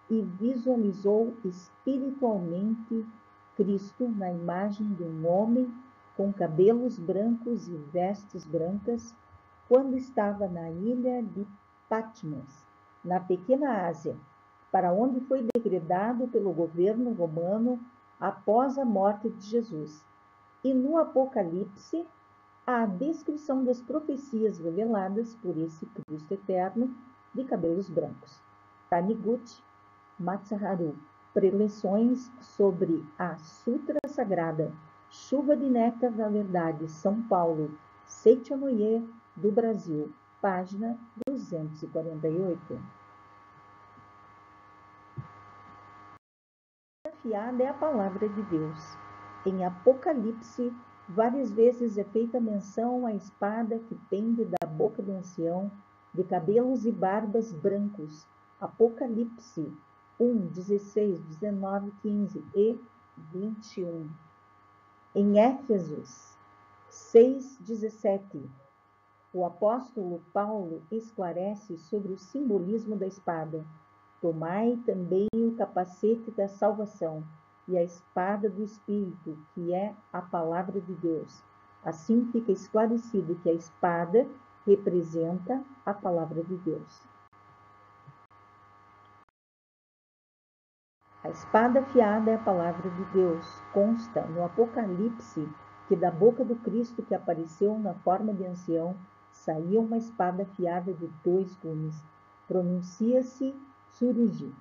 e visualizou espiritualmente Cristo na imagem de um homem com cabelos brancos e vestes brancas, quando estava na ilha de Patmos, na pequena Ásia, para onde foi degradado pelo governo romano após a morte de Jesus. E no Apocalipse, há a descrição das profecias reveladas por esse Cristo Eterno de cabelos brancos. Taniguchi Matsuraru, preleções sobre a Sutra Sagrada, Chuva de Néctar da Verdade, São Paulo, Seichonoye do Brasil, página 248. Desafiada é a palavra de Deus. Em Apocalipse, várias vezes é feita menção à espada que pende da boca do ancião, de cabelos e barbas brancos. Apocalipse 1, 16, 19, 15 e 21. Em Éfesos 6, 17, o apóstolo Paulo esclarece sobre o simbolismo da espada. Tomai também o capacete da salvação e a espada do Espírito, que é a palavra de Deus. Assim fica esclarecido que a espada representa a palavra de Deus. A espada afiada é a palavra de Deus. Consta no Apocalipse que da boca do Cristo que apareceu na forma de ancião saía uma espada afiada de 2 gumes. Pronuncia-se Tsurugi.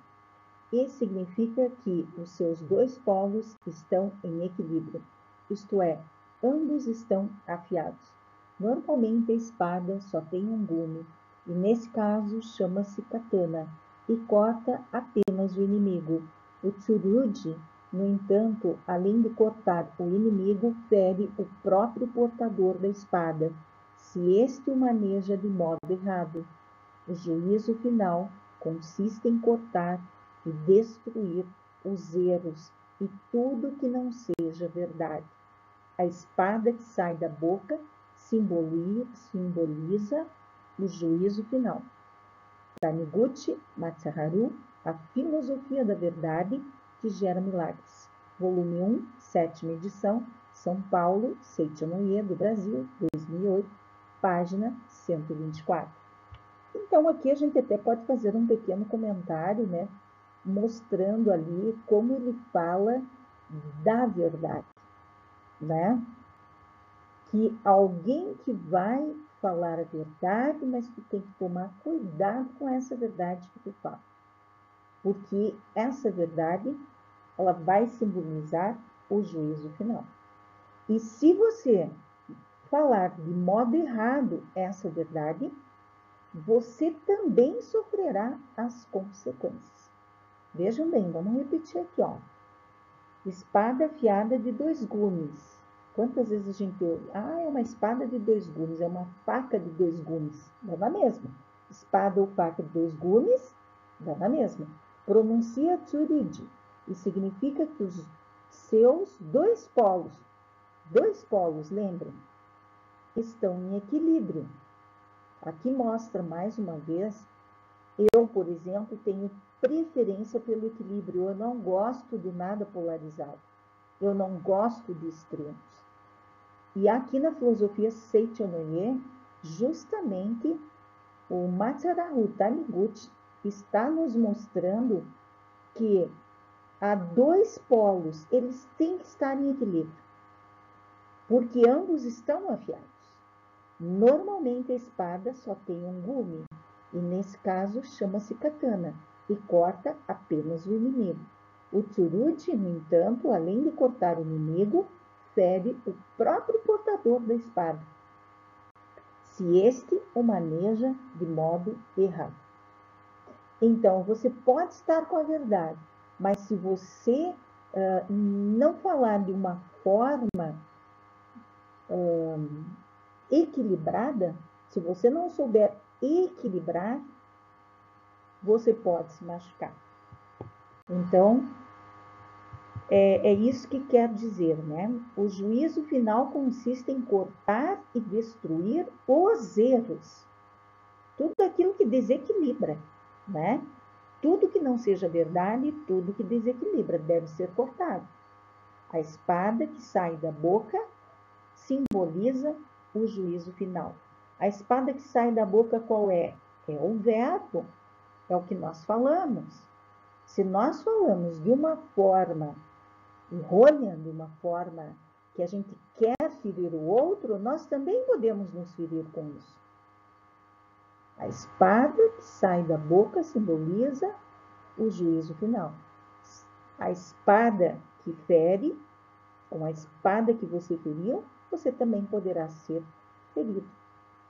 E significa que os seus 2 polos estão em equilíbrio, isto é, ambos estão afiados. Normalmente a espada só tem um gume, e nesse caso chama-se katana, e corta apenas o inimigo. O tsurugi, no entanto, além de cortar o inimigo, fere o próprio portador da espada, se este o maneja de modo errado. O juízo final consiste em cortar e destruir os erros e tudo que não seja verdade. A espada que sai da boca simboliza o juízo final. Taniguchi Matsuharu, A Filosofia da Verdade que Gera Milagres. Volume 1, 7ª edição, São Paulo, Seichonoye, do Brasil, 2008, página 124. Então, aqui a gente até pode fazer um pequeno comentário, né, mostrando ali como ele fala da verdade, né? Que alguém que vai falar a verdade, mas tu tem que tomar cuidado com essa verdade que tu fala. Porque essa verdade, ela vai simbolizar o juízo final. E se você falar de modo errado essa verdade, você também sofrerá as consequências. Vejam bem, vamos repetir aqui, ó. Espada afiada de 2 gumes. Quantas vezes a gente ouve? Ah, é uma espada de 2 gumes, é uma faca de 2 gumes. Dá na mesma. Espada ou faca de 2 gumes, dá na mesma. Pronuncia tsurugi e significa que os seus 2 polos, lembrem, estão em equilíbrio. Aqui mostra mais uma vez, eu, por exemplo, tenho preferência pelo equilíbrio. Eu não gosto de nada polarizado. Eu não gosto de extremos. E aqui na filosofia Seichonoye, justamente o Matsuharu Taniguchi está nos mostrando que há 2 polos, eles têm que estar em equilíbrio, porque ambos estão afiados. Normalmente a espada só tem um gume, e nesse caso chama-se katana, e corta apenas o inimigo. O tsurugi, no entanto, além de cortar o inimigo, fere o próprio portador da espada, se este o maneja de modo errado. Então, você pode estar com a verdade, mas se você não falar de uma forma equilibrada, se você não souber equilibrar, você pode se machucar. Então, é isso que quer dizer, né? O juízo final consiste em cortar e destruir os erros. Tudo aquilo que desequilibra, né? Tudo que não seja verdade, tudo que desequilibra deve ser cortado. A espada que sai da boca simboliza o juízo final. A espada que sai da boca qual é? É o verbo, é o que nós falamos. Se nós falamos de uma forma errônea, de uma forma que a gente quer ferir o outro, nós também podemos nos ferir com isso. A espada que sai da boca simboliza o juízo final. A espada que fere, com a espada que você feriu, você também poderá ser ferido,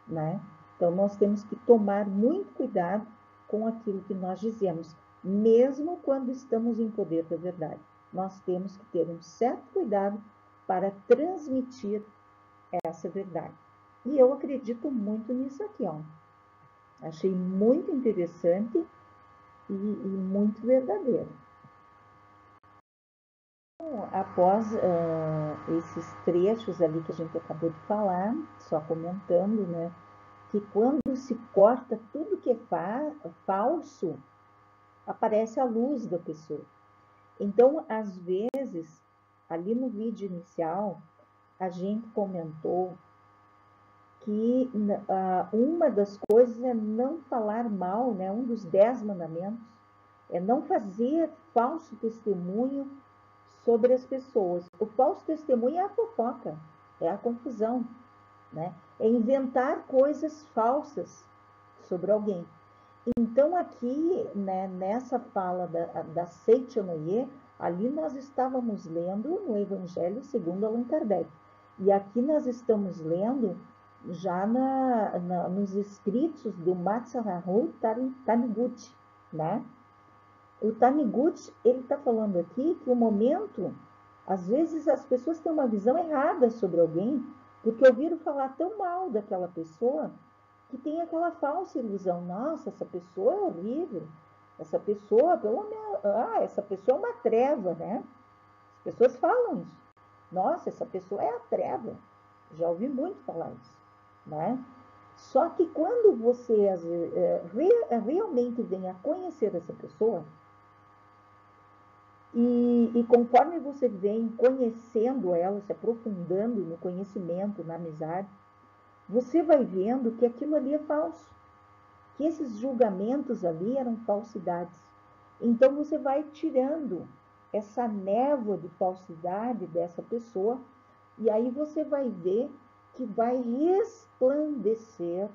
né? Então, nós temos que tomar muito cuidado com aquilo que nós dizemos, mesmo quando estamos em poder da verdade. Nós temos que ter um certo cuidado para transmitir essa verdade. E eu acredito muito nisso aqui, ó. Achei muito interessante e muito verdadeiro. Após esses trechos ali que a gente acabou de falar, só comentando, né, que quando se corta tudo que é falso, aparece a luz da pessoa. Então, às vezes, ali no vídeo inicial, a gente comentou que uma das coisas é não falar mal, né, um dos 10 mandamentos é não fazer falso testemunho sobre as pessoas. O falso testemunho é a fofoca, é a confusão, né? É inventar coisas falsas sobre alguém. Então, aqui, né, nessa fala da Seichonoye, ali nós estávamos lendo no Evangelho segundo Allan Kardec. E aqui nós estamos lendo já nos escritos do Masaharu Taniguchi, né? O Taniguchi, ele está falando aqui que o momento, às vezes as pessoas têm uma visão errada sobre alguém, porque ouviram falar tão mal daquela pessoa, que tem aquela falsa ilusão. Nossa, essa pessoa é horrível. Essa pessoa, essa pessoa é uma treva, né? As pessoas falam isso. Nossa, essa pessoa é a treva. Já ouvi muito falar isso, né? Só que quando você realmente vem a conhecer essa pessoa, e conforme você vem conhecendo ela, se aprofundando no conhecimento, na amizade, você vai vendo que aquilo ali é falso, que esses julgamentos ali eram falsidades. Então você vai tirando essa névoa de falsidade dessa pessoa, e aí você vai ver que vai resplandecer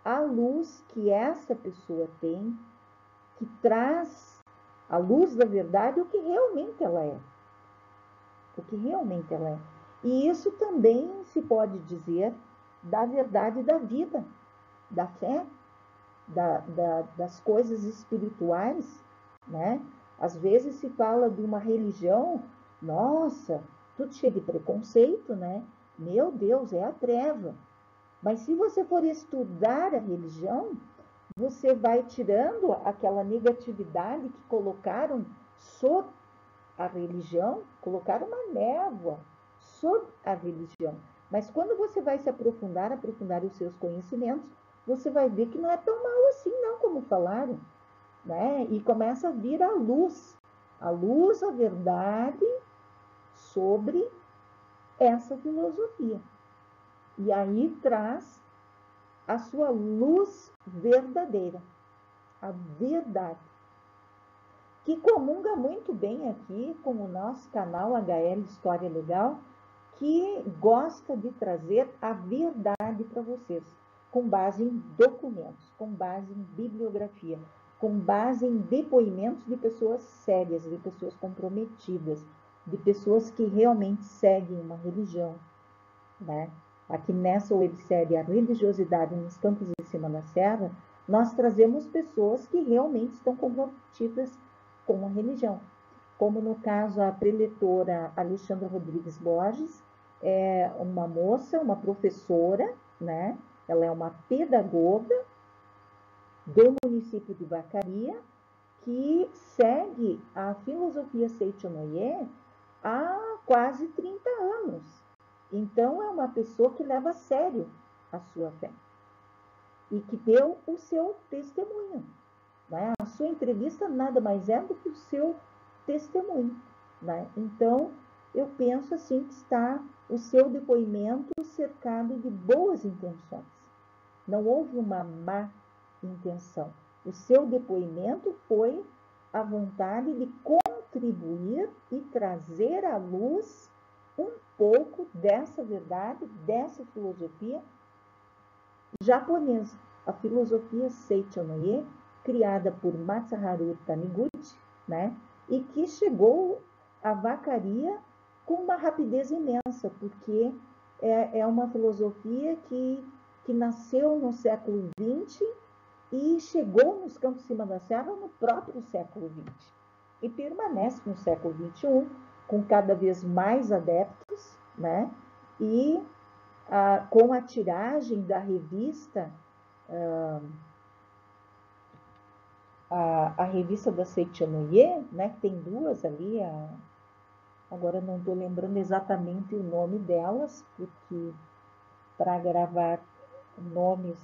a luz que essa pessoa tem, que traz a luz da verdade, o que realmente ela é. O que realmente ela é. E isso também se pode dizer da verdade da vida, da fé, das coisas espirituais, né? Às vezes se fala de uma religião, nossa, tudo cheio de preconceito, né? Meu Deus, é a treva. Mas se você for estudar a religião, você vai tirando aquela negatividade que colocaram sobre a religião, colocaram uma névoa sobre a religião. Mas quando você vai se aprofundar os seus conhecimentos, você vai ver que não é tão mal assim, não, como falaram, né? E começa a vir a luz, a verdade sobre essa filosofia. E aí traz a sua luz verdadeira, a verdade, que comunga muito bem aqui com o nosso canal HL História Legal, que gosta de trazer a verdade para vocês, com base em documentos, com base em bibliografia, com base em depoimentos de pessoas sérias, de pessoas comprometidas, de pessoas que realmente seguem uma religião, né? Aqui nessa websérie A Religiosidade nos Campos de Cima da Serra, nós trazemos pessoas que realmente estão comprometidas com a religião. Como no caso a preletora Alexandra Rodrigues Borges, é uma moça, uma professora, né? Ela é uma pedagoga do município de Vacaria, que segue a filosofia Seichonoye há quase 30 anos. Então, é uma pessoa que leva a sério a sua fé e que deu o seu testemunho, né? A sua entrevista nada mais é do que o seu testemunho, né? Então, eu penso assim que está o seu depoimento cercado de boas intenções. Não houve uma má intenção. O seu depoimento foi a vontade de contribuir e trazer à luz um pouco dessa verdade, dessa filosofia japonesa, a filosofia Seichonoye, criada por Masaharu Taniguchi, né? E que chegou a Vacaria com uma rapidez imensa, porque é uma filosofia que nasceu no século XX e chegou nos Campos de Cima da Serra no próprio século XX. E permanece no século XXI, com cada vez mais adeptos, né? E com a tiragem da revista, a revista da Seichonoye, né? Que tem duas ali, agora não estou lembrando exatamente o nome delas, porque para gravar nomes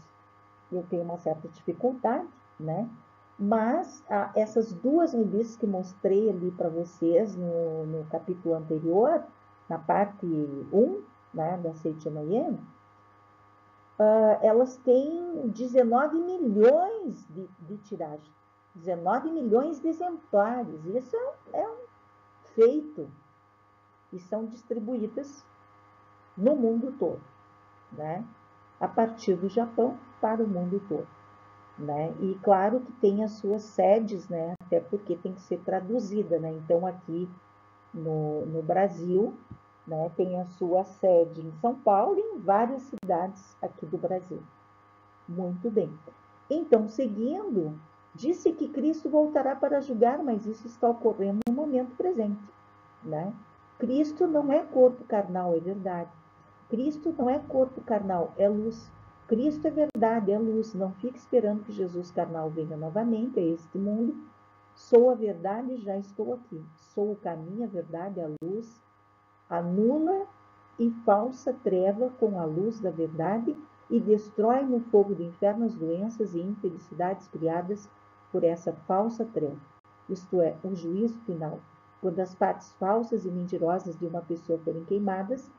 eu tenho uma certa dificuldade, né? Mas essas duas revistas que mostrei ali para vocês no capítulo anterior, na parte 1, né, da Seichonoye, elas têm 19 milhões de tiragem. 19 milhões de exemplares. Isso é um feito. E são distribuídas no mundo todo, né? A partir do Japão para o mundo todo, né? E claro que tem as suas sedes, né? Até porque tem que ser traduzida, né? Então aqui no Brasil, né, tem a sua sede em São Paulo e em várias cidades aqui do Brasil. Muito bem. Então, seguindo, disse que Cristo voltará para julgar, mas isso está ocorrendo no momento presente, né? Cristo não é corpo carnal, é verdade. Cristo não é corpo carnal, é luz. Cristo é verdade, é luz. Não fique esperando que Jesus carnal venha novamente a este mundo. Sou a verdade, já estou aqui. Sou o caminho, a verdade, a luz. Anula e falsa treva com a luz da verdade e destrói no fogo do inferno as doenças e infelicidades criadas por essa falsa treva. Isto é, o juízo final. Quando as partes falsas e mentirosas de uma pessoa forem queimadas,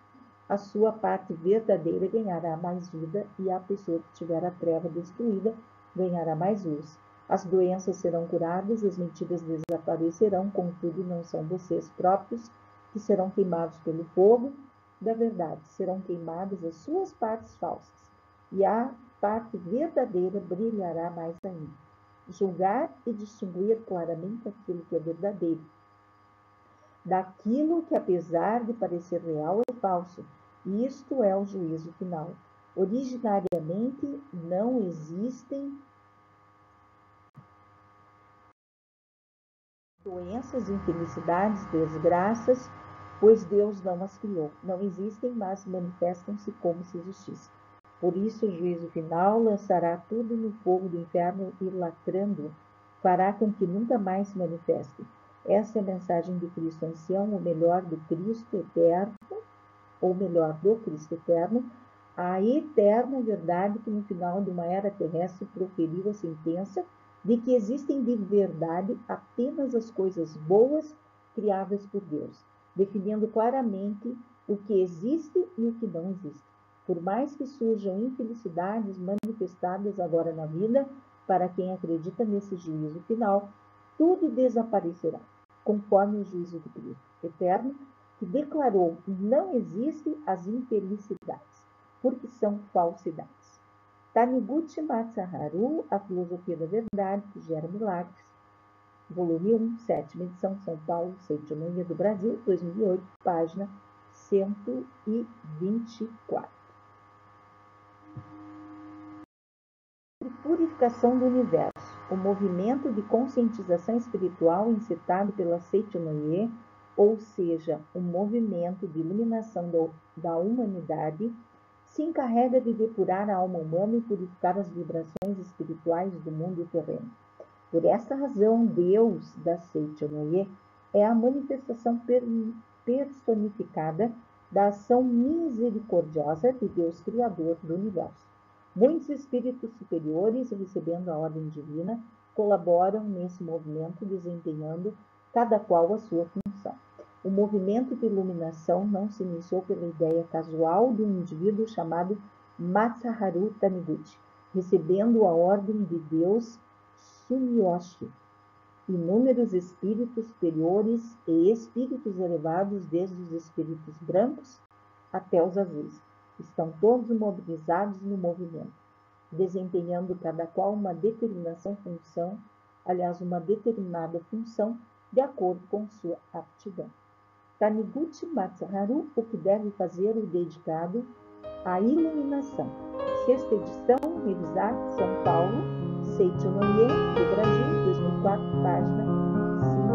a sua parte verdadeira ganhará mais vida e a pessoa que tiver a treva destruída ganhará mais luz. As doenças serão curadas, as mentiras desaparecerão, contudo não são vocês próprios que serão queimados pelo fogo da verdade. Serão queimadas as suas partes falsas e a parte verdadeira brilhará mais ainda. Julgar e distinguir claramente aquilo que é verdadeiro daquilo que, apesar de parecer real, é falso. Isto é o juízo final. Originariamente não existem doenças, infelicidades, desgraças, pois Deus não as criou. Não existem, mas manifestam-se como se existissem. Por isso, o juízo final lançará tudo no fogo do inferno e, lacrando, fará com que nunca mais se manifestem. Essa é a mensagem de Cristo ancião, o melhor do Cristo eterno, ou melhor, do Cristo eterno, a eterna verdade que no final de uma era terrestre proferiu a sentença de que existem de verdade apenas as coisas boas criadas por Deus, definindo claramente o que existe e o que não existe. Por mais que surjam infelicidades manifestadas agora na vida, para quem acredita nesse juízo final, tudo desaparecerá, conforme o juízo de Cristo eterno, que declarou que não existem as infelicidades, porque são falsidades. Taniguchi Matsuharu, A Filosofia da Verdade que Gera Milagres, volume 1, 7ª edição, São Paulo, Seitonoia do Brasil, 2008, página 124. Purificação do Universo. O movimento de conscientização espiritual incitado pela Seitonoye, ou seja, o movimento de iluminação da humanidade, se encarrega de depurar a alma humana e purificar as vibrações espirituais do mundo terreno. Por esta razão, Deus da Seitonoye é a manifestação personificada da ação misericordiosa de Deus Criador do Universo. Muitos espíritos superiores, recebendo a ordem divina, colaboram nesse movimento, desempenhando cada qual a sua função. O movimento de iluminação não se iniciou pela ideia casual de um indivíduo chamado Matsuharu Taniguchi, recebendo a ordem de Deus Sumiyoshi. Inúmeros espíritos superiores e espíritos elevados, desde os espíritos brancos até os azuis, estão todos mobilizados no movimento, desempenhando cada qual uma determinada função de acordo com sua aptidão. Taniguchi Matsuharu, o que deve fazer o dedicado à iluminação. 6ª edição, revisar, São Paulo, Seitonoye, do Brasil, 2004, página 50.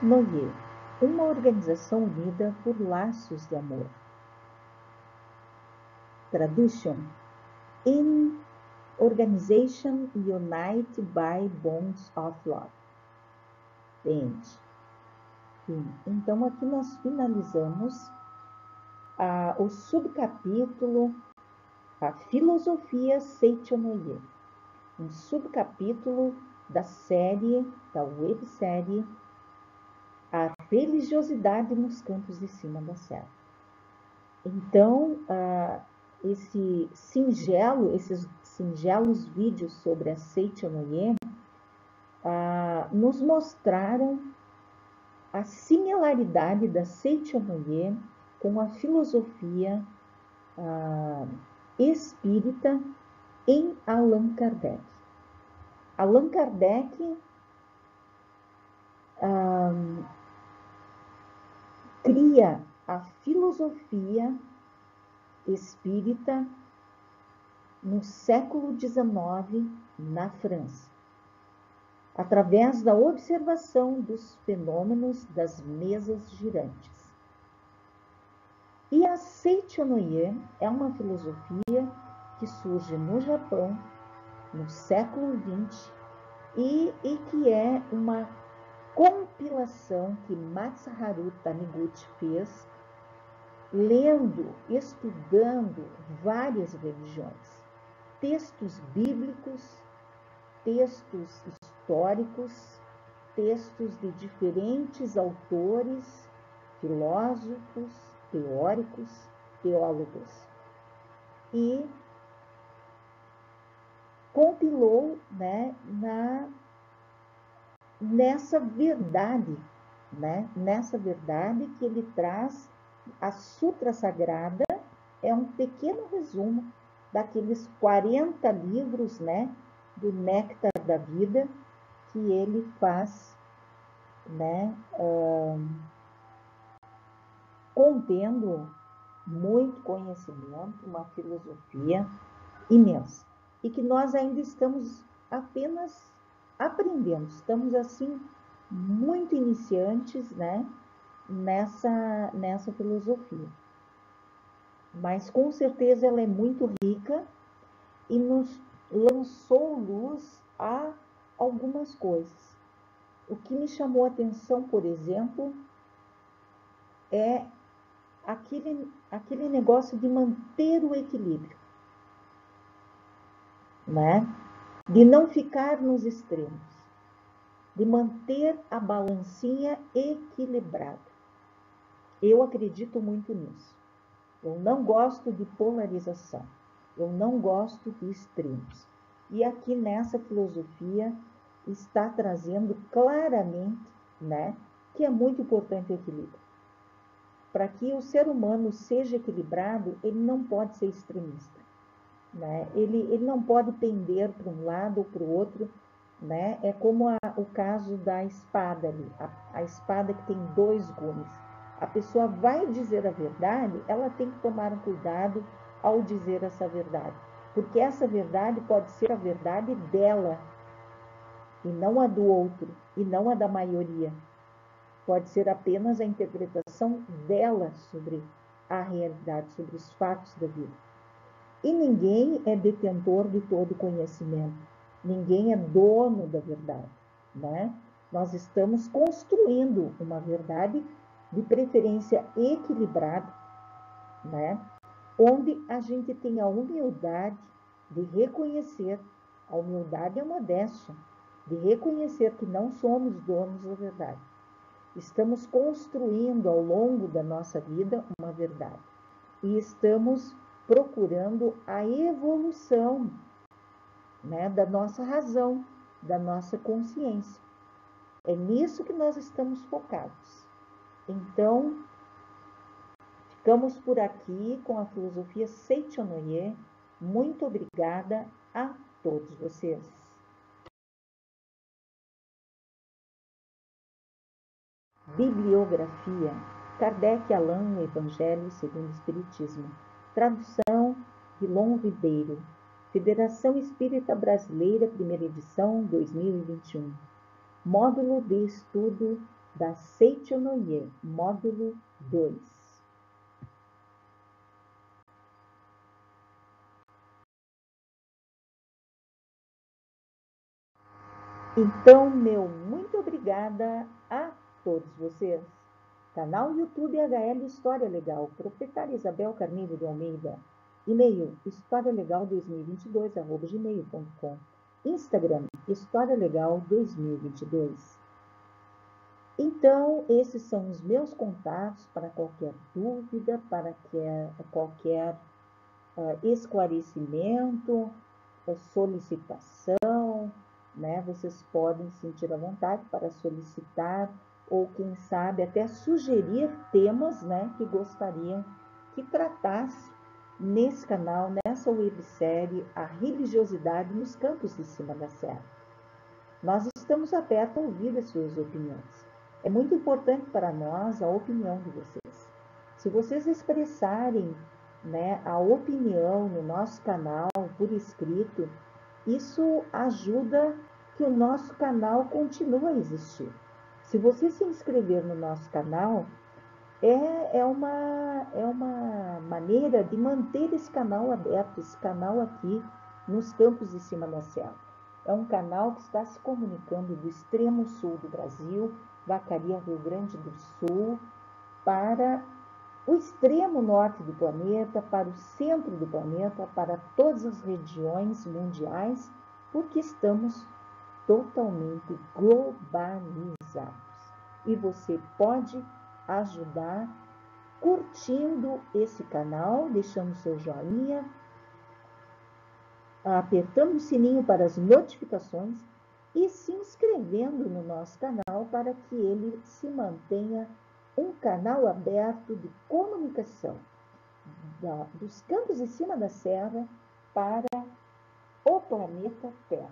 Noyer, uma organização unida por laços de amor. Traduction: in organization united by bonds of love. Entende? Então, aqui nós finalizamos o subcapítulo A Filosofia Seichonoye, um subcapítulo da websérie A Religiosidade nos Campos de Cima da Serra. Então, esses singelos vídeos sobre a Seichonoye nos mostraram a similaridade da Seichonoye com a filosofia espírita em Allan Kardec. Allan Kardec cria a filosofia espírita no século XIX na França, através da observação dos fenômenos das mesas girantes. E a Seichonoye é uma filosofia que surge no Japão no século XX e que é uma compilação que Masaharu Taniguchi fez, lendo, estudando várias religiões, textos bíblicos, textos históricos, textos de diferentes autores, filósofos, teóricos, teólogos, e compilou, né, nessa verdade, nessa verdade que ele traz. A Sutra Sagrada é um pequeno resumo daqueles 40 livros, né, do Néctar da Vida, que ele faz, né, contendo muito conhecimento, uma filosofia imensa, e que nós ainda estamos apenas aprendendo, estamos assim muito iniciantes, né, nessa filosofia. Mas com certeza ela é muito rica e nos lançou luz a algumas coisas. O que me chamou a atenção, por exemplo, é aquele negócio de manter o equilíbrio, né? De não ficar nos extremos, de manter a balancinha equilibrada. Eu acredito muito nisso. Eu não gosto de polarização, eu não gosto de extremos. E aqui nessa filosofia está trazendo claramente, né, que é muito importante o equilíbrio. Para que o ser humano seja equilibrado, ele não pode ser extremista, né? Ele não pode pender para um lado ou para o outro, né? É como o caso da espada ali, a espada que tem 2 gumes. A pessoa vai dizer a verdade, ela tem que tomar um cuidado ao dizer essa verdade, porque essa verdade pode ser a verdade dela, e não a do outro, e não a da maioria. Pode ser apenas a interpretação dela sobre a realidade, sobre os fatos da vida. E ninguém é detentor de todo conhecimento. Ninguém é dono da verdade, né? Nós estamos construindo uma verdade, de preferência equilibrada, né? Onde a gente tem a humildade de reconhecer, a humildade é uma modéstia, de reconhecer que não somos donos da verdade. Estamos construindo ao longo da nossa vida uma verdade e estamos procurando a evolução, né, da nossa razão, da nossa consciência. É nisso que nós estamos focados. Então, ficamos por aqui com a filosofia Seichonoye. Muito obrigada a todos vocês. Bibliografia: Kardec Allan, o Evangelho segundo o Espiritismo. Tradução: Vilon Ribeiro. Federação Espírita Brasileira, primeira edição, 2021. Módulo de estudo da Seichonoye, módulo 2. Então, meu muito obrigada a todos vocês. Canal YouTube HL História Legal, proprietária Isabel Carneiro de Almeida. E-mail historialegal2022@gmail.com. Instagram historialegal2022. Então, esses são os meus contatos para qualquer dúvida, para qualquer esclarecimento, solicitação, né? Vocês podem sentir à vontade para solicitar ou, quem sabe, até sugerir temas, né, que gostariam que tratasse nesse canal, nessa websérie, a religiosidade nos campos de cima da serra. Nós estamos abertos a ouvir as suas opiniões. É muito importante para nós a opinião de vocês. Se vocês expressarem, né, a opinião no nosso canal por escrito, isso ajuda que o nosso canal continue a existir. Se você se inscrever no nosso canal, é uma maneira de manter esse canal aberto, esse canal aqui nos campos de cima da serra. É um canal que está se comunicando do extremo sul do Brasil, Vacaria, Rio Grande do Sul, para o extremo norte do planeta, para o centro do planeta, para todas as regiões mundiais, porque estamos totalmente globalizados. E você pode ajudar curtindo esse canal, deixando seu joinha, apertando o sininho para as notificações e se inscrevendo no nosso canal para que ele se mantenha um canal aberto de comunicação dos campos de cima da serra para o planeta Terra.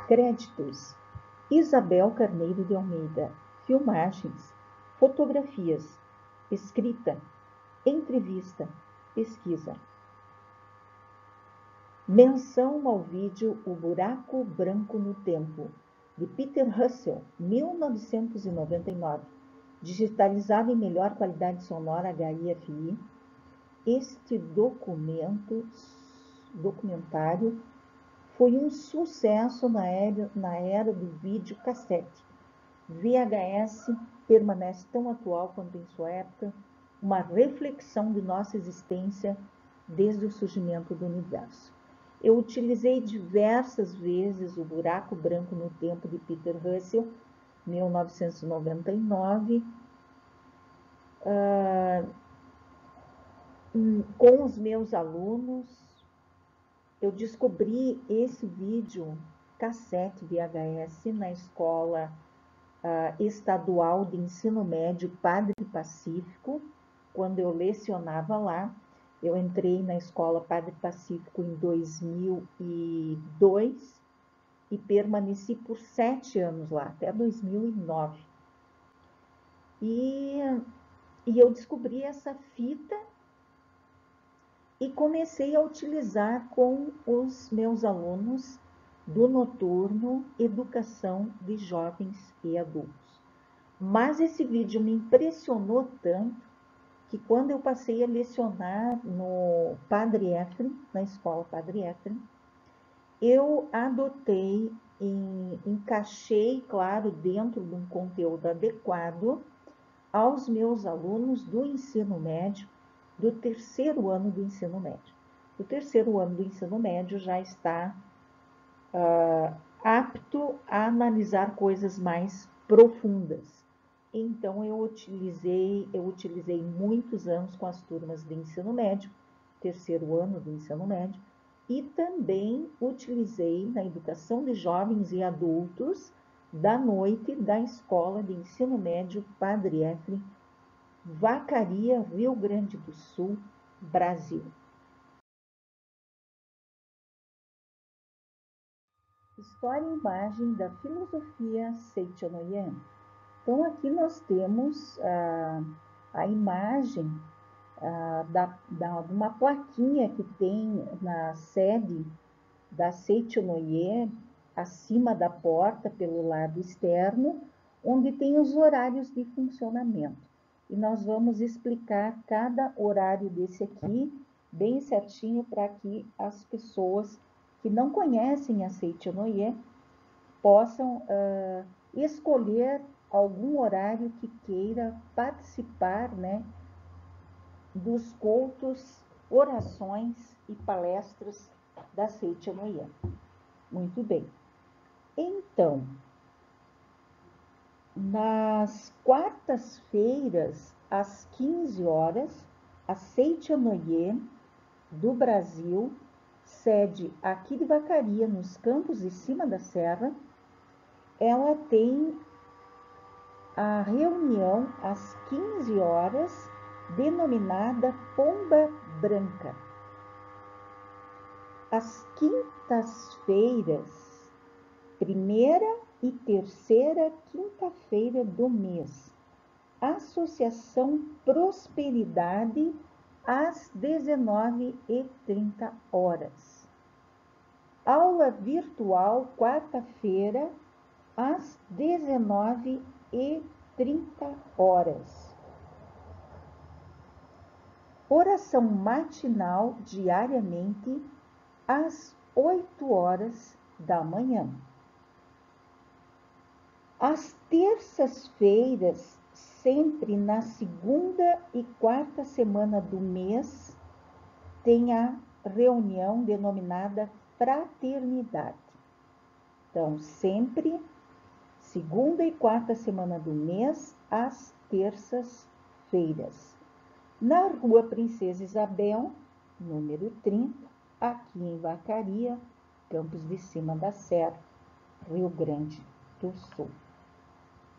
Créditos: Isabel Carneiro de Almeida. Filmagens, fotografias, escrita, entrevista, pesquisa. Menção ao vídeo O Buraco Branco no Tempo, de Peter Russell, 1999, digitalizado em melhor qualidade sonora HIFI. Este documentário foi um sucesso na era do videocassete. VHS permanece tão atual quanto em sua época, uma reflexão de nossa existência desde o surgimento do universo. Eu utilizei diversas vezes O Buraco Branco no Tempo, de Peter Russell, 1999, com os meus alunos. Eu descobri esse vídeo cassete VHS na escola estadual de ensino médio Padre Pacífico, quando eu lecionava lá. Eu entrei na escola Padre Pacífico em 2002 e permaneci por 7 anos lá, até 2009. E eu descobri essa fita e comecei a utilizar com os meus alunos do noturno Educação de Jovens e Adultos. Mas esse vídeo me impressionou tanto que quando eu passei a lecionar no Padre Efrem, na escola Padre Efrem, eu adotei e encaixei, claro, dentro de um conteúdo adequado aos meus alunos do ensino médio, do terceiro ano do ensino médio. O terceiro ano do ensino médio já está apto a analisar coisas mais profundas. Então, eu utilizei muitos anos com as turmas de ensino médio, terceiro ano do ensino médio, e também utilizei na educação de jovens e adultos da noite da escola de ensino médio Padre Efrem, Vacaria, Rio Grande do Sul, Brasil. História e imagem da filosofia Seichonoye. Então, aqui nós temos a imagem de uma plaquinha que tem na sede da Seichonoye, acima da porta, pelo lado externo, onde tem os horários de funcionamento. E nós vamos explicar cada horário desse aqui, bem certinho, para que as pessoas que não conhecem a Seichonoye possam escolher algum horário que queira participar, né, dos cultos, orações e palestras da Seichonoye. Muito bem. Então, nas quartas-feiras, às 15 horas, a Seichonoye do Brasil, sede aqui de Vacaria, nos Campos de Cima da Serra, ela tem a reunião às 15 horas, denominada Pomba Branca. Às quintas-feiras, primeira e terceira quinta-feira do mês, Associação Prosperidade, às 19h30. Aula virtual, quarta-feira, às 19h30. Oração matinal diariamente, às 8 horas da manhã. Às terças-feiras, sempre na segunda e quarta semana do mês, tem a reunião denominada Fraternidade. Então, sempre segunda e quarta semana do mês, às terças-feiras. Na Rua Princesa Isabel, número 30, aqui em Vacaria, Campos de Cima da Serra, Rio Grande do Sul.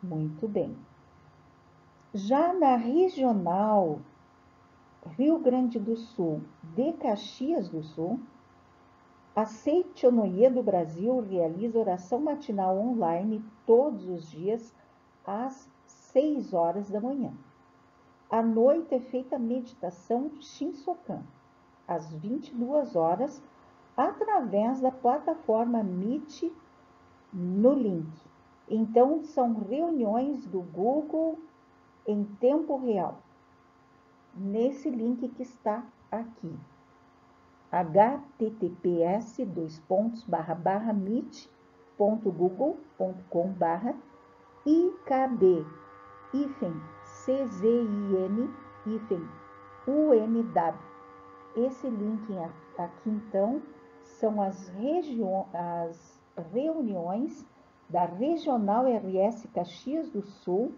Muito bem. Já na regional Rio Grande do Sul de Caxias do Sul, a Seichonoye do Brasil realiza oração matinal online todos os dias às 6 horas da manhã. À noite é feita meditação Shinsokan, às 22 horas, através da plataforma Meet no link. Então, são reuniões do Google em tempo real, nesse link que está aqui, https://meet.google.com/IKB-CZIN-UNW. Esse link aqui, então, são as reuniões da Regional RS Caxias do Sul,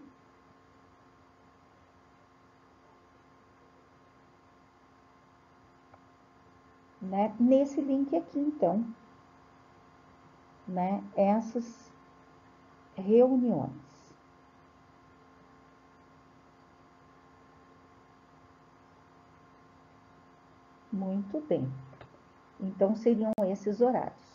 né? Nesse link aqui, então, né? Essas reuniões. Muito bem. Então, seriam esses horários.